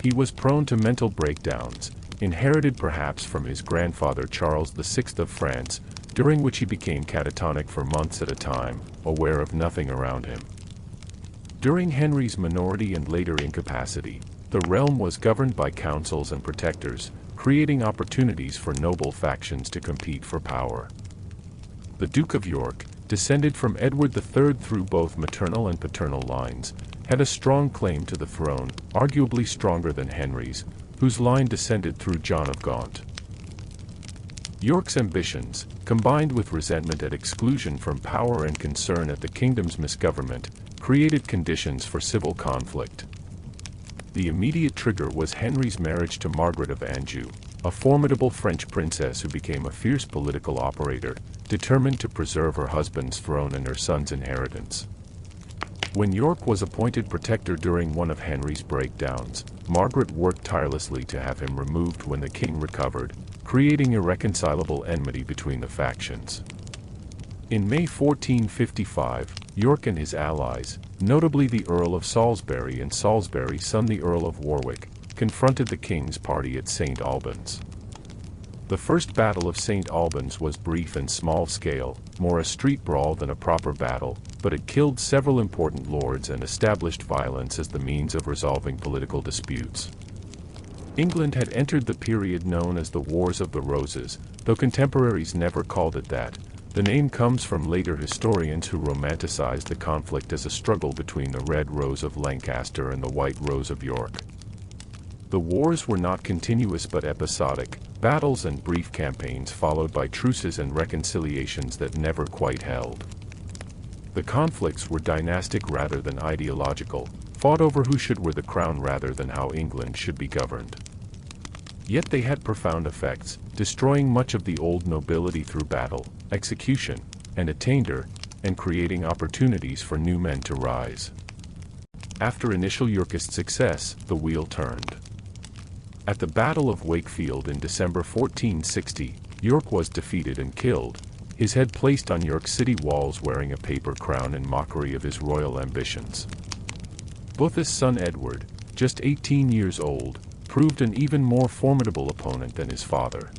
He was prone to mental breakdowns, inherited perhaps from his grandfather Charles VI of France, during which he became catatonic for months at a time, aware of nothing around him. During Henry's minority and later incapacity, the realm was governed by councils and protectors, creating opportunities for noble factions to compete for power. The Duke of York, descended from Edward III through both maternal and paternal lines, had a strong claim to the throne, arguably stronger than Henry's, whose line descended through John of Gaunt. York's ambitions, combined with resentment at exclusion from power and concern at the kingdom's misgovernment, created conditions for civil conflict. The immediate trigger was Henry's marriage to Margaret of Anjou, a formidable French princess who became a fierce political operator, determined to preserve her husband's throne and her son's inheritance. When York was appointed protector during one of Henry's breakdowns, Margaret worked tirelessly to have him removed when the king recovered, creating irreconcilable enmity between the factions. In May 1455, York and his allies, notably the Earl of Salisbury and Salisbury's son the Earl of Warwick, confronted the king's party at St. Albans. The First Battle of St. Albans was brief and small-scale, more a street brawl than a proper battle, but it killed several important lords and established violence as the means of resolving political disputes. England had entered the period known as the Wars of the Roses, though contemporaries never called it that. The name comes from later historians who romanticized the conflict as a struggle between the Red Rose of Lancaster and the White Rose of York. The wars were not continuous but episodic, battles and brief campaigns followed by truces and reconciliations that never quite held. The conflicts were dynastic rather than ideological, fought over who should wear the crown rather than how England should be governed. Yet they had profound effects, destroying much of the old nobility through battle, execution, and attainder, and creating opportunities for new men to rise. After initial Yorkist success, the wheel turned. At the Battle of Wakefield in December 1460, York was defeated and killed, his head placed on York City walls wearing a paper crown in mockery of his royal ambitions. Botha's son Edward, just 18 years old, proved an even more formidable opponent than his father.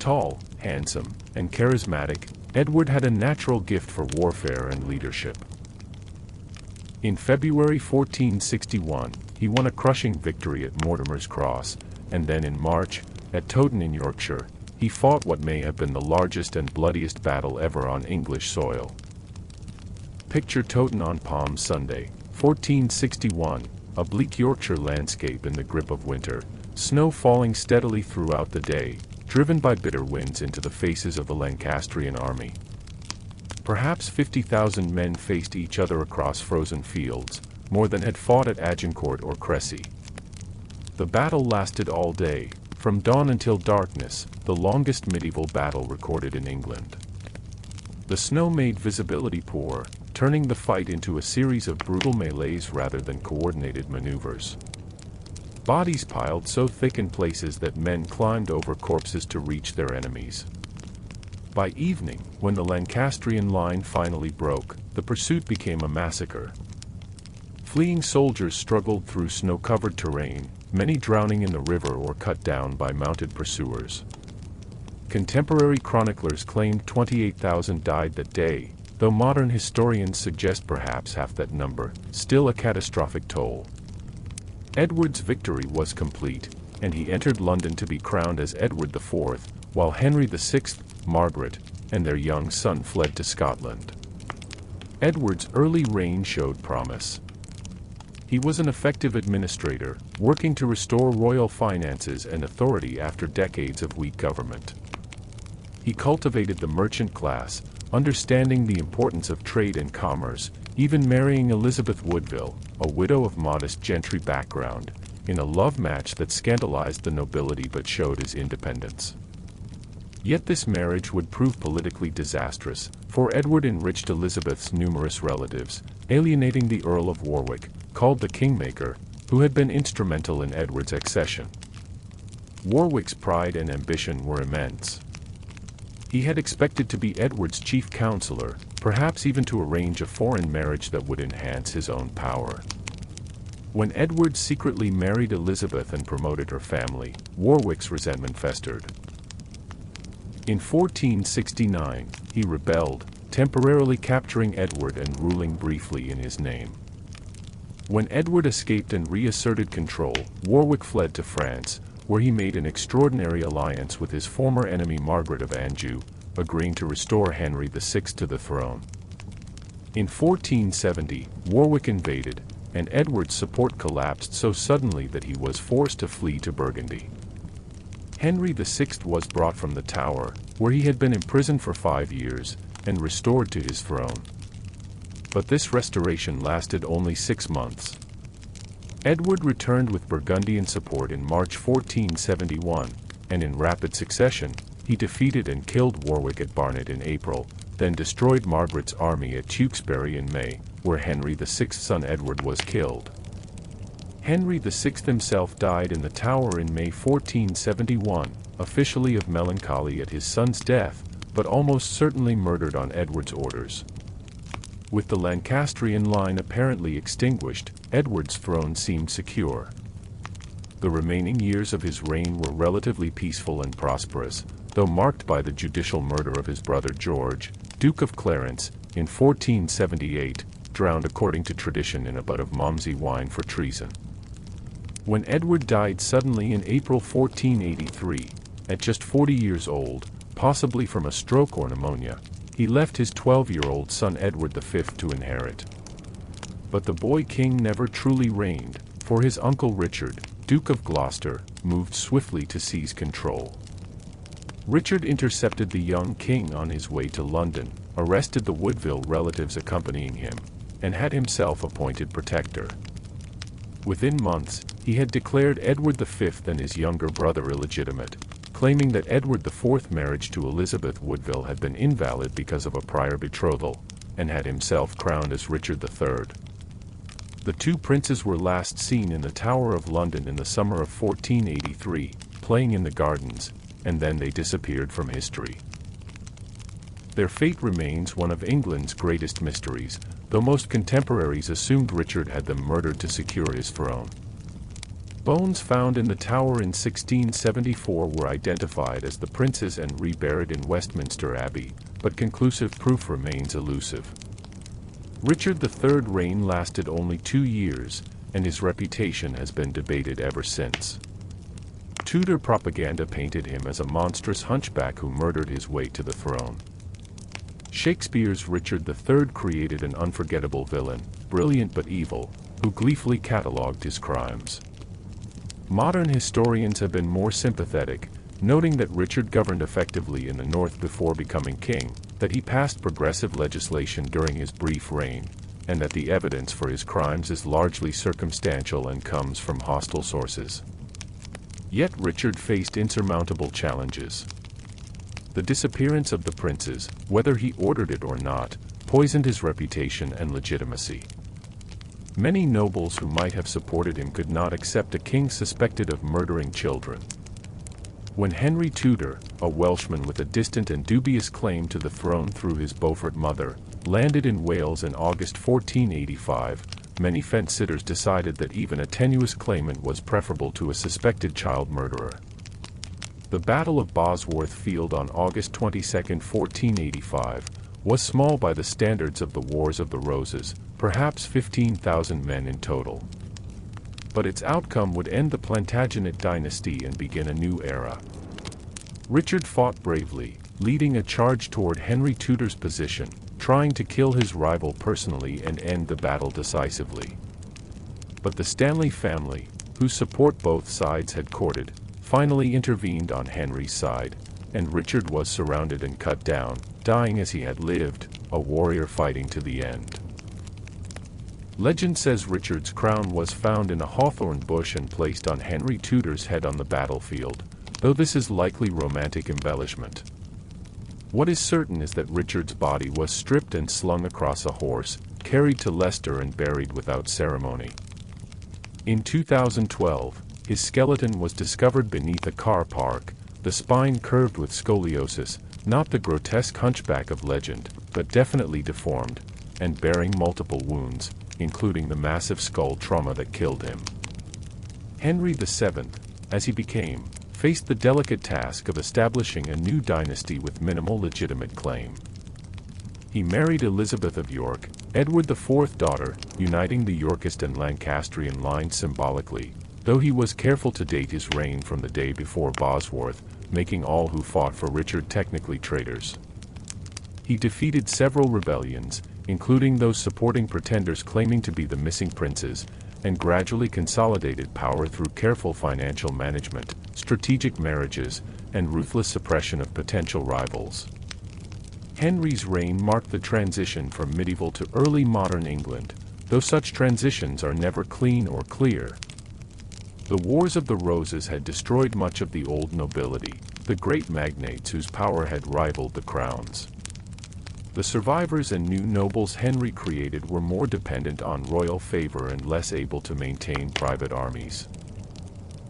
Tall, handsome, and charismatic, Edward had a natural gift for warfare and leadership. In February 1461, he won a crushing victory at Mortimer's Cross, and then in March, at Towton in Yorkshire, he fought what may have been the largest and bloodiest battle ever on English soil. Picture Towton on Palm Sunday, 1461, a bleak Yorkshire landscape in the grip of winter, snow falling steadily throughout the day, driven by bitter winds into the faces of the Lancastrian army. Perhaps 50,000 men faced each other across frozen fields, more than had fought at Agincourt or Cressy. The battle lasted all day, from dawn until darkness, the longest medieval battle recorded in England. The snow made visibility poor, turning the fight into a series of brutal melees rather than coordinated maneuvers. Bodies piled so thick in places that men climbed over corpses to reach their enemies. By evening, when the Lancastrian line finally broke, the pursuit became a massacre. Fleeing soldiers struggled through snow-covered terrain, many drowning in the river or cut down by mounted pursuers. Contemporary chroniclers claimed 28,000 died that day, though modern historians suggest perhaps half that number, still a catastrophic toll. Edward's victory was complete, and he entered London to be crowned as Edward IV, while Henry VI, Margaret, and their young son fled to Scotland. Edward's early reign showed promise. He was an effective administrator, working to restore royal finances and authority after decades of weak government. He cultivated the merchant class, understanding the importance of trade and commerce, even marrying Elizabeth Woodville, a widow of modest gentry background, in a love match that scandalized the nobility but showed his independence. Yet this marriage would prove politically disastrous, for Edward enriched Elizabeth's numerous relatives, alienating the Earl of Warwick, called the Kingmaker, who had been instrumental in Edward's accession. Warwick's pride and ambition were immense. He had expected to be Edward's chief counselor, perhaps even to arrange a foreign marriage that would enhance his own power. When Edward secretly married Elizabeth and promoted her family, Warwick's resentment festered. In 1469, he rebelled, temporarily capturing Edward and ruling briefly in his name. When Edward escaped and reasserted control, Warwick fled to France, where he made an extraordinary alliance with his former enemy Margaret of Anjou, agreeing to restore Henry VI to the throne. In 1470, Warwick invaded, and Edward's support collapsed so suddenly that he was forced to flee to Burgundy. Henry VI was brought from the Tower, where he had been imprisoned for 5 years, and restored to his throne. But this restoration lasted only 6 months. Edward returned with Burgundian support in March 1471, and in rapid succession, he defeated and killed Warwick at Barnet in April, then destroyed Margaret's army at Tewkesbury in May, where Henry VI's son Edward was killed. Henry VI himself died in the Tower in May 1471, officially of melancholy at his son's death, but almost certainly murdered on Edward's orders. With the Lancastrian line apparently extinguished, Edward's throne seemed secure. The remaining years of his reign were relatively peaceful and prosperous, though marked by the judicial murder of his brother George, Duke of Clarence, in 1478, drowned according to tradition in a butt of Malmsey wine for treason. When Edward died suddenly in April 1483, at just 40 years old, possibly from a stroke or pneumonia, he left his 12-year-old son Edward V to inherit. But the boy king never truly reigned, for his uncle Richard, Duke of Gloucester, moved swiftly to seize control. Richard intercepted the young king on his way to London, arrested the Woodville relatives accompanying him, and had himself appointed protector. Within months, he had declared Edward V and his younger brother illegitimate, claiming that Edward IV's marriage to Elizabeth Woodville had been invalid because of a prior betrothal, and had himself crowned as Richard III. The two princes were last seen in the Tower of London in the summer of 1483, playing in the gardens, and then they disappeared from history. Their fate remains one of England's greatest mysteries, though most contemporaries assumed Richard had them murdered to secure his throne. Bones found in the Tower in 1674 were identified as the princes and reburied in Westminster Abbey, but conclusive proof remains elusive. Richard III's reign lasted only 2 years, and his reputation has been debated ever since. Tudor propaganda painted him as a monstrous hunchback who murdered his way to the throne. Shakespeare's Richard III created an unforgettable villain, brilliant but evil, who gleefully catalogued his crimes. Modern historians have been more sympathetic, noting that Richard governed effectively in the north before becoming king, that he passed progressive legislation during his brief reign, and that the evidence for his crimes is largely circumstantial and comes from hostile sources. Yet Richard faced insurmountable challenges. The disappearance of the princes, whether he ordered it or not, poisoned his reputation and legitimacy. Many nobles who might have supported him could not accept a king suspected of murdering children. When Henry Tudor, a Welshman with a distant and dubious claim to the throne through his Beaufort mother, landed in Wales in August 1485, many fence-sitters decided that even a tenuous claimant was preferable to a suspected child murderer. The Battle of Bosworth Field on August 22, 1485, was small by the standards of the Wars of the Roses, perhaps 15,000 men in total. But its outcome would end the Plantagenet dynasty and begin a new era. Richard fought bravely, leading a charge toward Henry Tudor's position, trying to kill his rival personally and end the battle decisively. But the Stanley family, whose support both sides had courted, finally intervened on Henry's side, and Richard was surrounded and cut down, dying as he had lived, a warrior fighting to the end. Legend says Richard's crown was found in a hawthorn bush and placed on Henry Tudor's head on the battlefield, though this is likely romantic embellishment. What is certain is that Richard's body was stripped and slung across a horse, carried to Leicester and buried without ceremony. In 2012, his skeleton was discovered beneath a car park, the spine curved with scoliosis, not the grotesque hunchback of legend, but definitely deformed, and bearing multiple wounds, including the massive skull trauma that killed him. Henry VII, as he became, faced the delicate task of establishing a new dynasty with minimal legitimate claim. He married Elizabeth of York, Edward IV's daughter, uniting the Yorkist and Lancastrian lines symbolically, though he was careful to date his reign from the day before Bosworth, making all who fought for Richard technically traitors. He defeated several rebellions, including those supporting pretenders claiming to be the missing princes, and gradually consolidated power through careful financial management, strategic marriages, and ruthless suppression of potential rivals. Henry's reign marked the transition from medieval to early modern England, though such transitions are never clean or clear. The Wars of the Roses had destroyed much of the old nobility, the great magnates whose power had rivaled the crowns. The survivors and new nobles Henry created were more dependent on royal favor and less able to maintain private armies.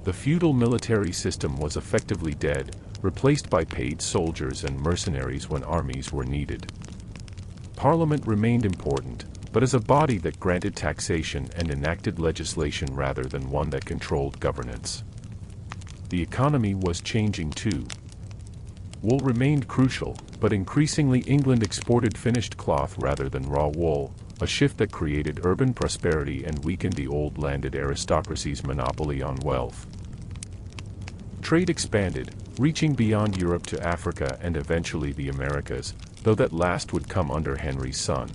The feudal military system was effectively dead, replaced by paid soldiers and mercenaries when armies were needed. Parliament remained important, but as a body that granted taxation and enacted legislation rather than one that controlled governance. The economy was changing too. Wool remained crucial, but increasingly England exported finished cloth rather than raw wool, a shift that created urban prosperity and weakened the old landed aristocracy's monopoly on wealth. Trade expanded, reaching beyond Europe to Africa and eventually the Americas, though that last would come under Henry's son.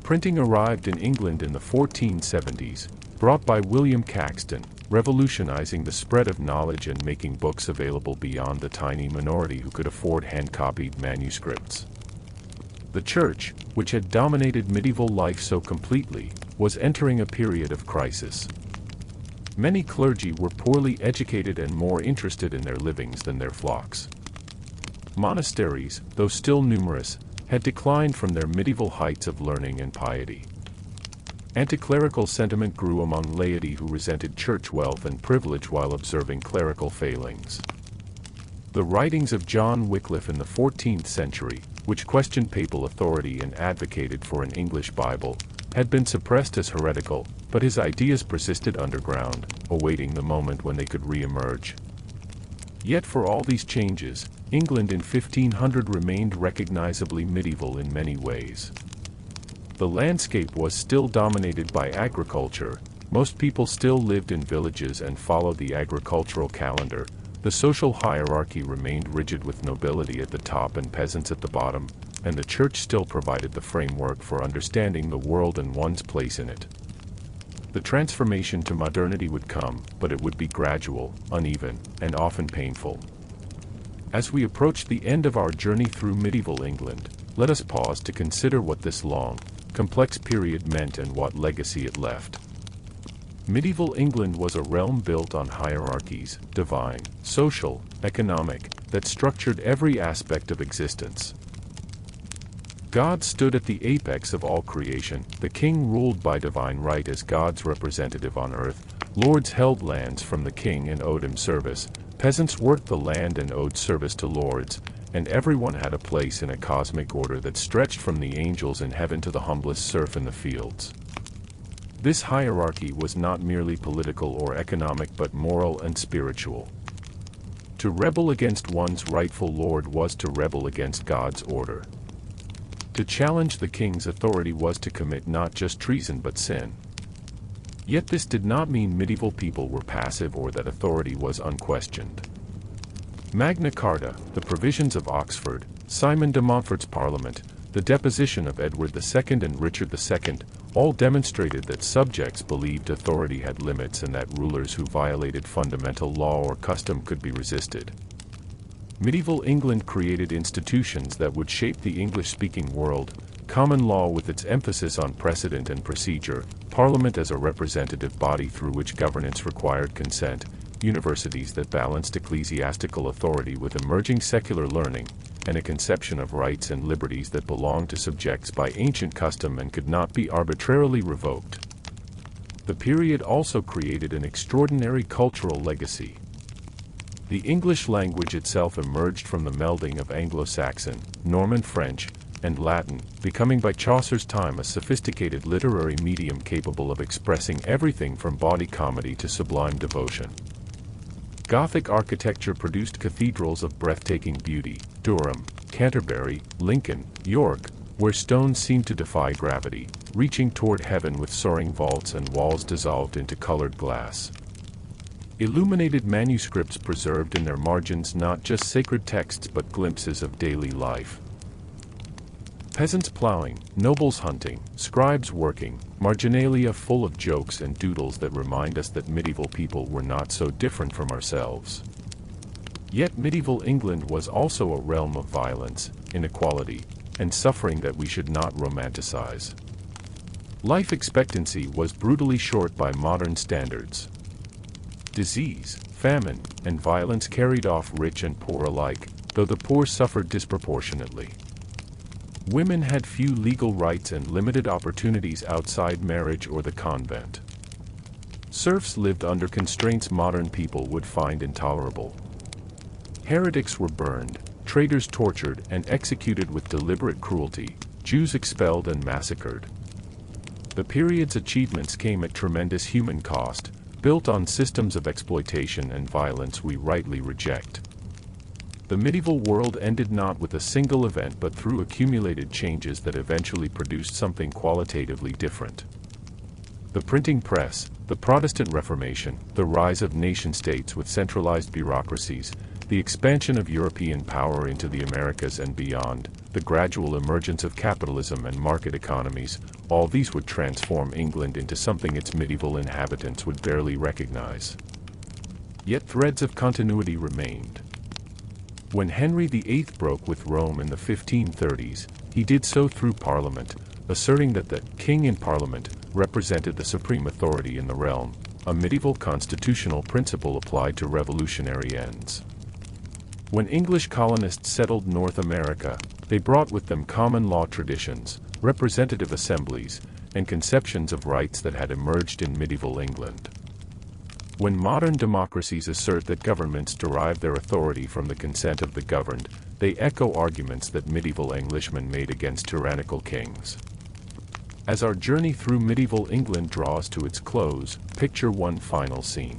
Printing arrived in England in the 1470s, brought by William Caxton, revolutionizing the spread of knowledge and making books available beyond the tiny minority who could afford hand-copied manuscripts. The Church, which had dominated medieval life so completely, was entering a period of crisis. Many clergy were poorly educated and more interested in their livings than their flocks. Monasteries, though still numerous, had declined from their medieval heights of learning and piety. Anti-clerical sentiment grew among laity who resented church wealth and privilege while observing clerical failings. The writings of John Wycliffe in the 14th century, which questioned papal authority and advocated for an English Bible, had been suppressed as heretical, but his ideas persisted underground, awaiting the moment when they could re-emerge. Yet for all these changes, England in 1500 remained recognizably medieval in many ways. The landscape was still dominated by agriculture, most people still lived in villages and followed the agricultural calendar, the social hierarchy remained rigid with nobility at the top and peasants at the bottom, and the church still provided the framework for understanding the world and one's place in it. The transformation to modernity would come, but it would be gradual, uneven, and often painful. As we approach the end of our journey through medieval England, let us pause to consider what this long, complex period meant and what legacy it left. Medieval England was a realm built on hierarchies, divine, social, economic, that structured every aspect of existence. God stood at the apex of all creation, the king ruled by divine right as God's representative on earth, lords held lands from the king and owed him service, peasants worked the land and owed service to lords, and everyone had a place in a cosmic order that stretched from the angels in heaven to the humblest serf in the fields. This hierarchy was not merely political or economic but moral and spiritual. To rebel against one's rightful lord was to rebel against God's order. To challenge the king's authority was to commit not just treason but sin. Yet this did not mean medieval people were passive or that authority was unquestioned. Magna Carta, the provisions of Oxford, Simon de Montfort's Parliament, the deposition of Edward II and Richard II, all demonstrated that subjects believed authority had limits and that rulers who violated fundamental law or custom could be resisted. Medieval England created institutions that would shape the English-speaking world: common law with its emphasis on precedent and procedure, Parliament as a representative body through which governance required consent, universities that balanced ecclesiastical authority with emerging secular learning, and a conception of rights and liberties that belonged to subjects by ancient custom and could not be arbitrarily revoked. The period also created an extraordinary cultural legacy. The English language itself emerged from the melding of Anglo-Saxon, Norman French, and Latin, becoming by Chaucer's time a sophisticated literary medium capable of expressing everything from bawdy comedy to sublime devotion. Gothic architecture produced cathedrals of breathtaking beauty: Durham, Canterbury, Lincoln, York, where stones seemed to defy gravity, reaching toward heaven with soaring vaults and walls dissolved into colored glass. Illuminated manuscripts preserved in their margins not just sacred texts but glimpses of daily life. Peasants plowing, nobles hunting, scribes working, marginalia full of jokes and doodles that remind us that medieval people were not so different from ourselves. Yet medieval England was also a realm of violence, inequality, and suffering that we should not romanticize. Life expectancy was brutally short by modern standards. Disease, famine, and violence carried off rich and poor alike, though the poor suffered disproportionately. Women had few legal rights and limited opportunities outside marriage or the convent. Serfs lived under constraints modern people would find intolerable. Heretics were burned, traitors tortured and executed with deliberate cruelty, Jews expelled and massacred. The period's achievements came at tremendous human cost, built on systems of exploitation and violence we rightly reject. The medieval world ended not with a single event but through accumulated changes that eventually produced something qualitatively different. The printing press, the Protestant Reformation, the rise of nation-states with centralized bureaucracies, the expansion of European power into the Americas and beyond, the gradual emergence of capitalism and market economies, all these would transform England into something its medieval inhabitants would barely recognize. Yet threads of continuity remained. When Henry VIII broke with Rome in the 1530s, he did so through Parliament, asserting that the king in Parliament represented the supreme authority in the realm, a medieval constitutional principle applied to revolutionary ends. When English colonists settled North America, they brought with them common law traditions, representative assemblies, and conceptions of rights that had emerged in medieval England. When modern democracies assert that governments derive their authority from the consent of the governed, they echo arguments that medieval Englishmen made against tyrannical kings. As our journey through medieval England draws to its close, picture one final scene.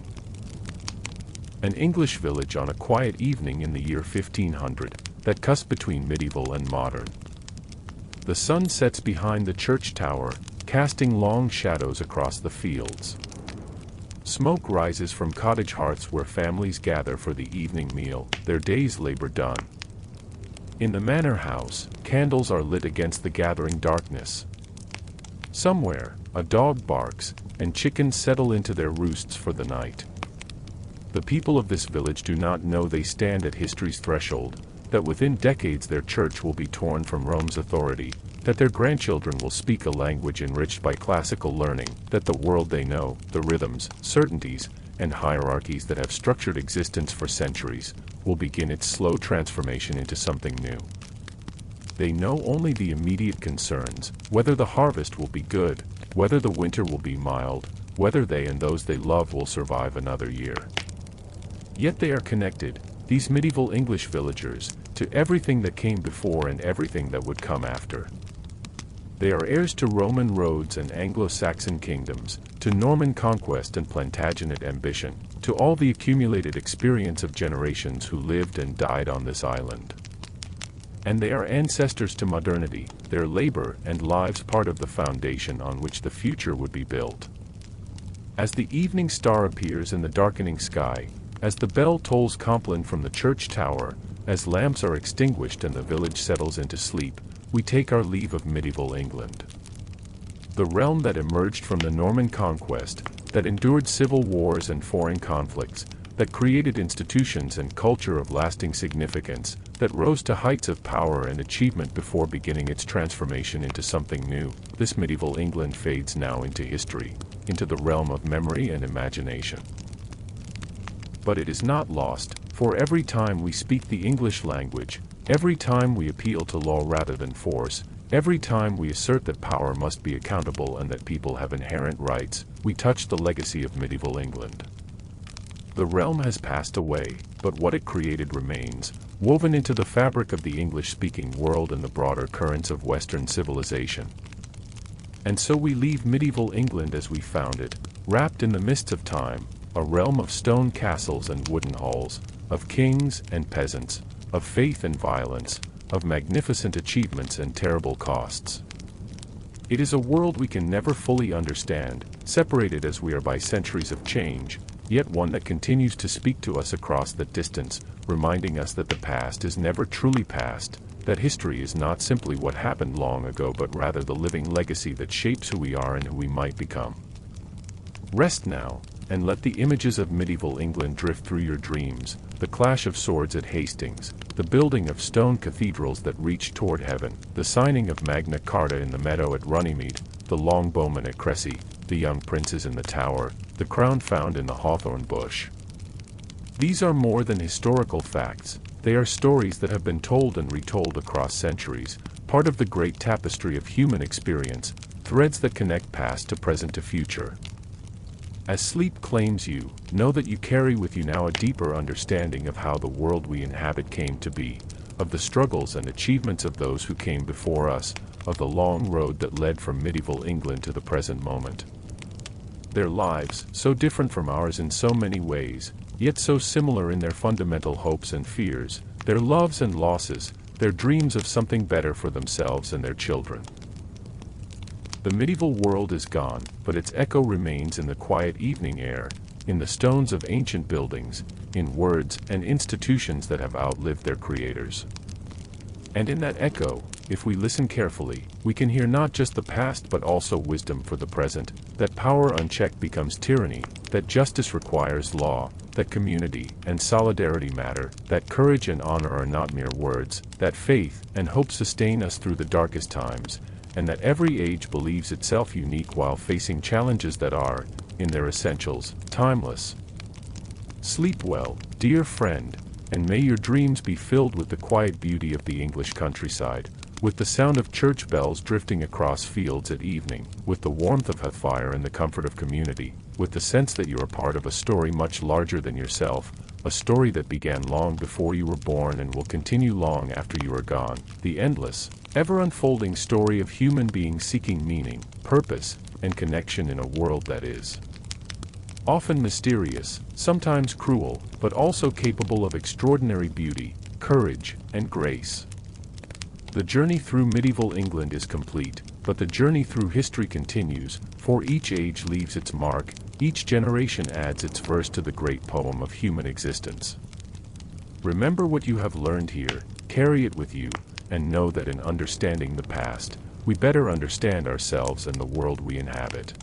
An English village on a quiet evening in the year 1500, that cusp between medieval and modern. The sun sets behind the church tower, casting long shadows across the fields. Smoke rises from cottage hearths where families gather for the evening meal, their day's labor done. In the manor house, candles are lit against the gathering darkness. Somewhere, a dog barks, and chickens settle into their roosts for the night. The people of this village do not know they stand at history's threshold, that within decades their church will be torn from Rome's authority, that their grandchildren will speak a language enriched by classical learning, that the world they know, the rhythms, certainties, and hierarchies that have structured existence for centuries, will begin its slow transformation into something new. They know only the immediate concerns, whether the harvest will be good, whether the winter will be mild, whether they and those they love will survive another year. Yet they are connected, these medieval English villagers, to everything that came before and everything that would come after. They are heirs to Roman roads and Anglo-Saxon kingdoms, to Norman conquest and Plantagenet ambition, to all the accumulated experience of generations who lived and died on this island. And they are ancestors to modernity, their labor and lives part of the foundation on which the future would be built. As the evening star appears in the darkening sky, as the bell tolls Compline from the church tower, as lamps are extinguished and the village settles into sleep, we take our leave of medieval England. The realm that emerged from the Norman Conquest, that endured civil wars and foreign conflicts, that created institutions and culture of lasting significance, that rose to heights of power and achievement before beginning its transformation into something new, this medieval England fades now into history, into the realm of memory and imagination. But it is not lost, for every time we speak the English language, every time we appeal to law rather than force, every time we assert that power must be accountable and that people have inherent rights, we touch the legacy of medieval England. The realm has passed away, but what it created remains, woven into the fabric of the English-speaking world and the broader currents of Western civilization. And so we leave medieval England as we found it, wrapped in the mists of time, a realm of stone castles and wooden halls, of kings and peasants, of faith and violence, of magnificent achievements and terrible costs. It is a world we can never fully understand, separated as we are by centuries of change, yet one that continues to speak to us across the distance, reminding us that the past is never truly past, that history is not simply what happened long ago but rather the living legacy that shapes who we are and who we might become. Rest now, and let the images of medieval England drift through your dreams, the clash of swords at Hastings, the building of stone cathedrals that reach toward heaven, the signing of Magna Carta in the meadow at Runnymede, the longbowmen at Cressy, the young princes in the Tower, the crown found in the hawthorn bush. These are more than historical facts, they are stories that have been told and retold across centuries, part of the great tapestry of human experience, threads that connect past to present to future. As sleep claims you, know that you carry with you now a deeper understanding of how the world we inhabit came to be, of the struggles and achievements of those who came before us, of the long road that led from medieval England to the present moment. Their lives, so different from ours in so many ways, yet so similar in their fundamental hopes and fears, their loves and losses, their dreams of something better for themselves and their children. The medieval world is gone, but its echo remains in the quiet evening air, in the stones of ancient buildings, in words and institutions that have outlived their creators. And in that echo, if we listen carefully, we can hear not just the past but also wisdom for the present, that power unchecked becomes tyranny, that justice requires law, that community and solidarity matter, that courage and honor are not mere words, that faith and hope sustain us through the darkest times, and that every age believes itself unique while facing challenges that are, in their essentials, timeless. Sleep well, dear friend, and may your dreams be filled with the quiet beauty of the English countryside, with the sound of church bells drifting across fields at evening, with the warmth of a fire and the comfort of community, with the sense that you are part of a story much larger than yourself, a story that began long before you were born and will continue long after you are gone, the endless, ever-unfolding story of human beings seeking meaning, purpose, and connection in a world that is often mysterious, sometimes cruel, but also capable of extraordinary beauty, courage, and grace. The journey through medieval England is complete, but the journey through history continues, for each age leaves its mark, each generation adds its verse to the great poem of human existence. Remember what you have learned here, carry it with you, and know that in understanding the past, we better understand ourselves and the world we inhabit.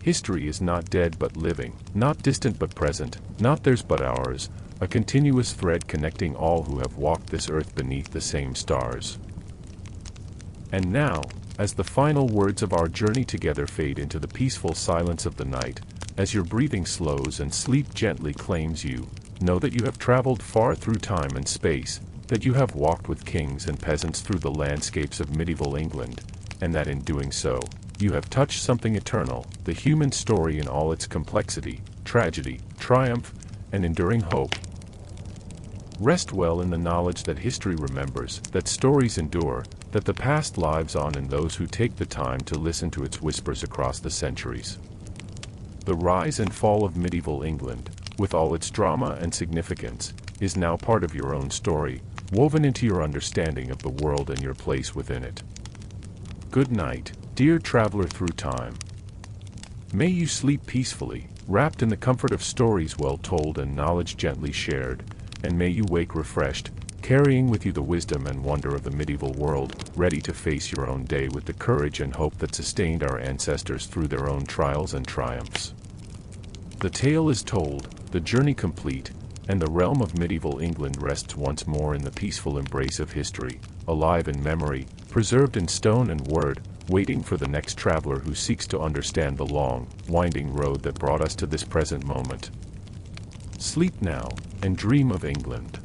History is not dead but living, not distant but present, not theirs but ours, a continuous thread connecting all who have walked this earth beneath the same stars. And now, as the final words of our journey together fade into the peaceful silence of the night, as your breathing slows and sleep gently claims you, know that you have traveled far through time and space, that you have walked with kings and peasants through the landscapes of medieval England, and that in doing so, you have touched something eternal, the human story in all its complexity, tragedy, triumph, and enduring hope. Rest well in the knowledge that history remembers, that stories endure, that the past lives on in those who take the time to listen to its whispers across the centuries. The rise and fall of medieval England, with all its drama and significance, is now part of your own story, woven into your understanding of the world and your place within it. Good night, dear traveler through time. May you sleep peacefully, wrapped in the comfort of stories well told and knowledge gently shared, and may you wake refreshed, carrying with you the wisdom and wonder of the medieval world, ready to face your own day with the courage and hope that sustained our ancestors through their own trials and triumphs. The tale is told, the journey complete, and the realm of medieval England rests once more in the peaceful embrace of history, alive in memory, preserved in stone and word, waiting for the next traveler who seeks to understand the long, winding road that brought us to this present moment. Sleep now, and dream of England.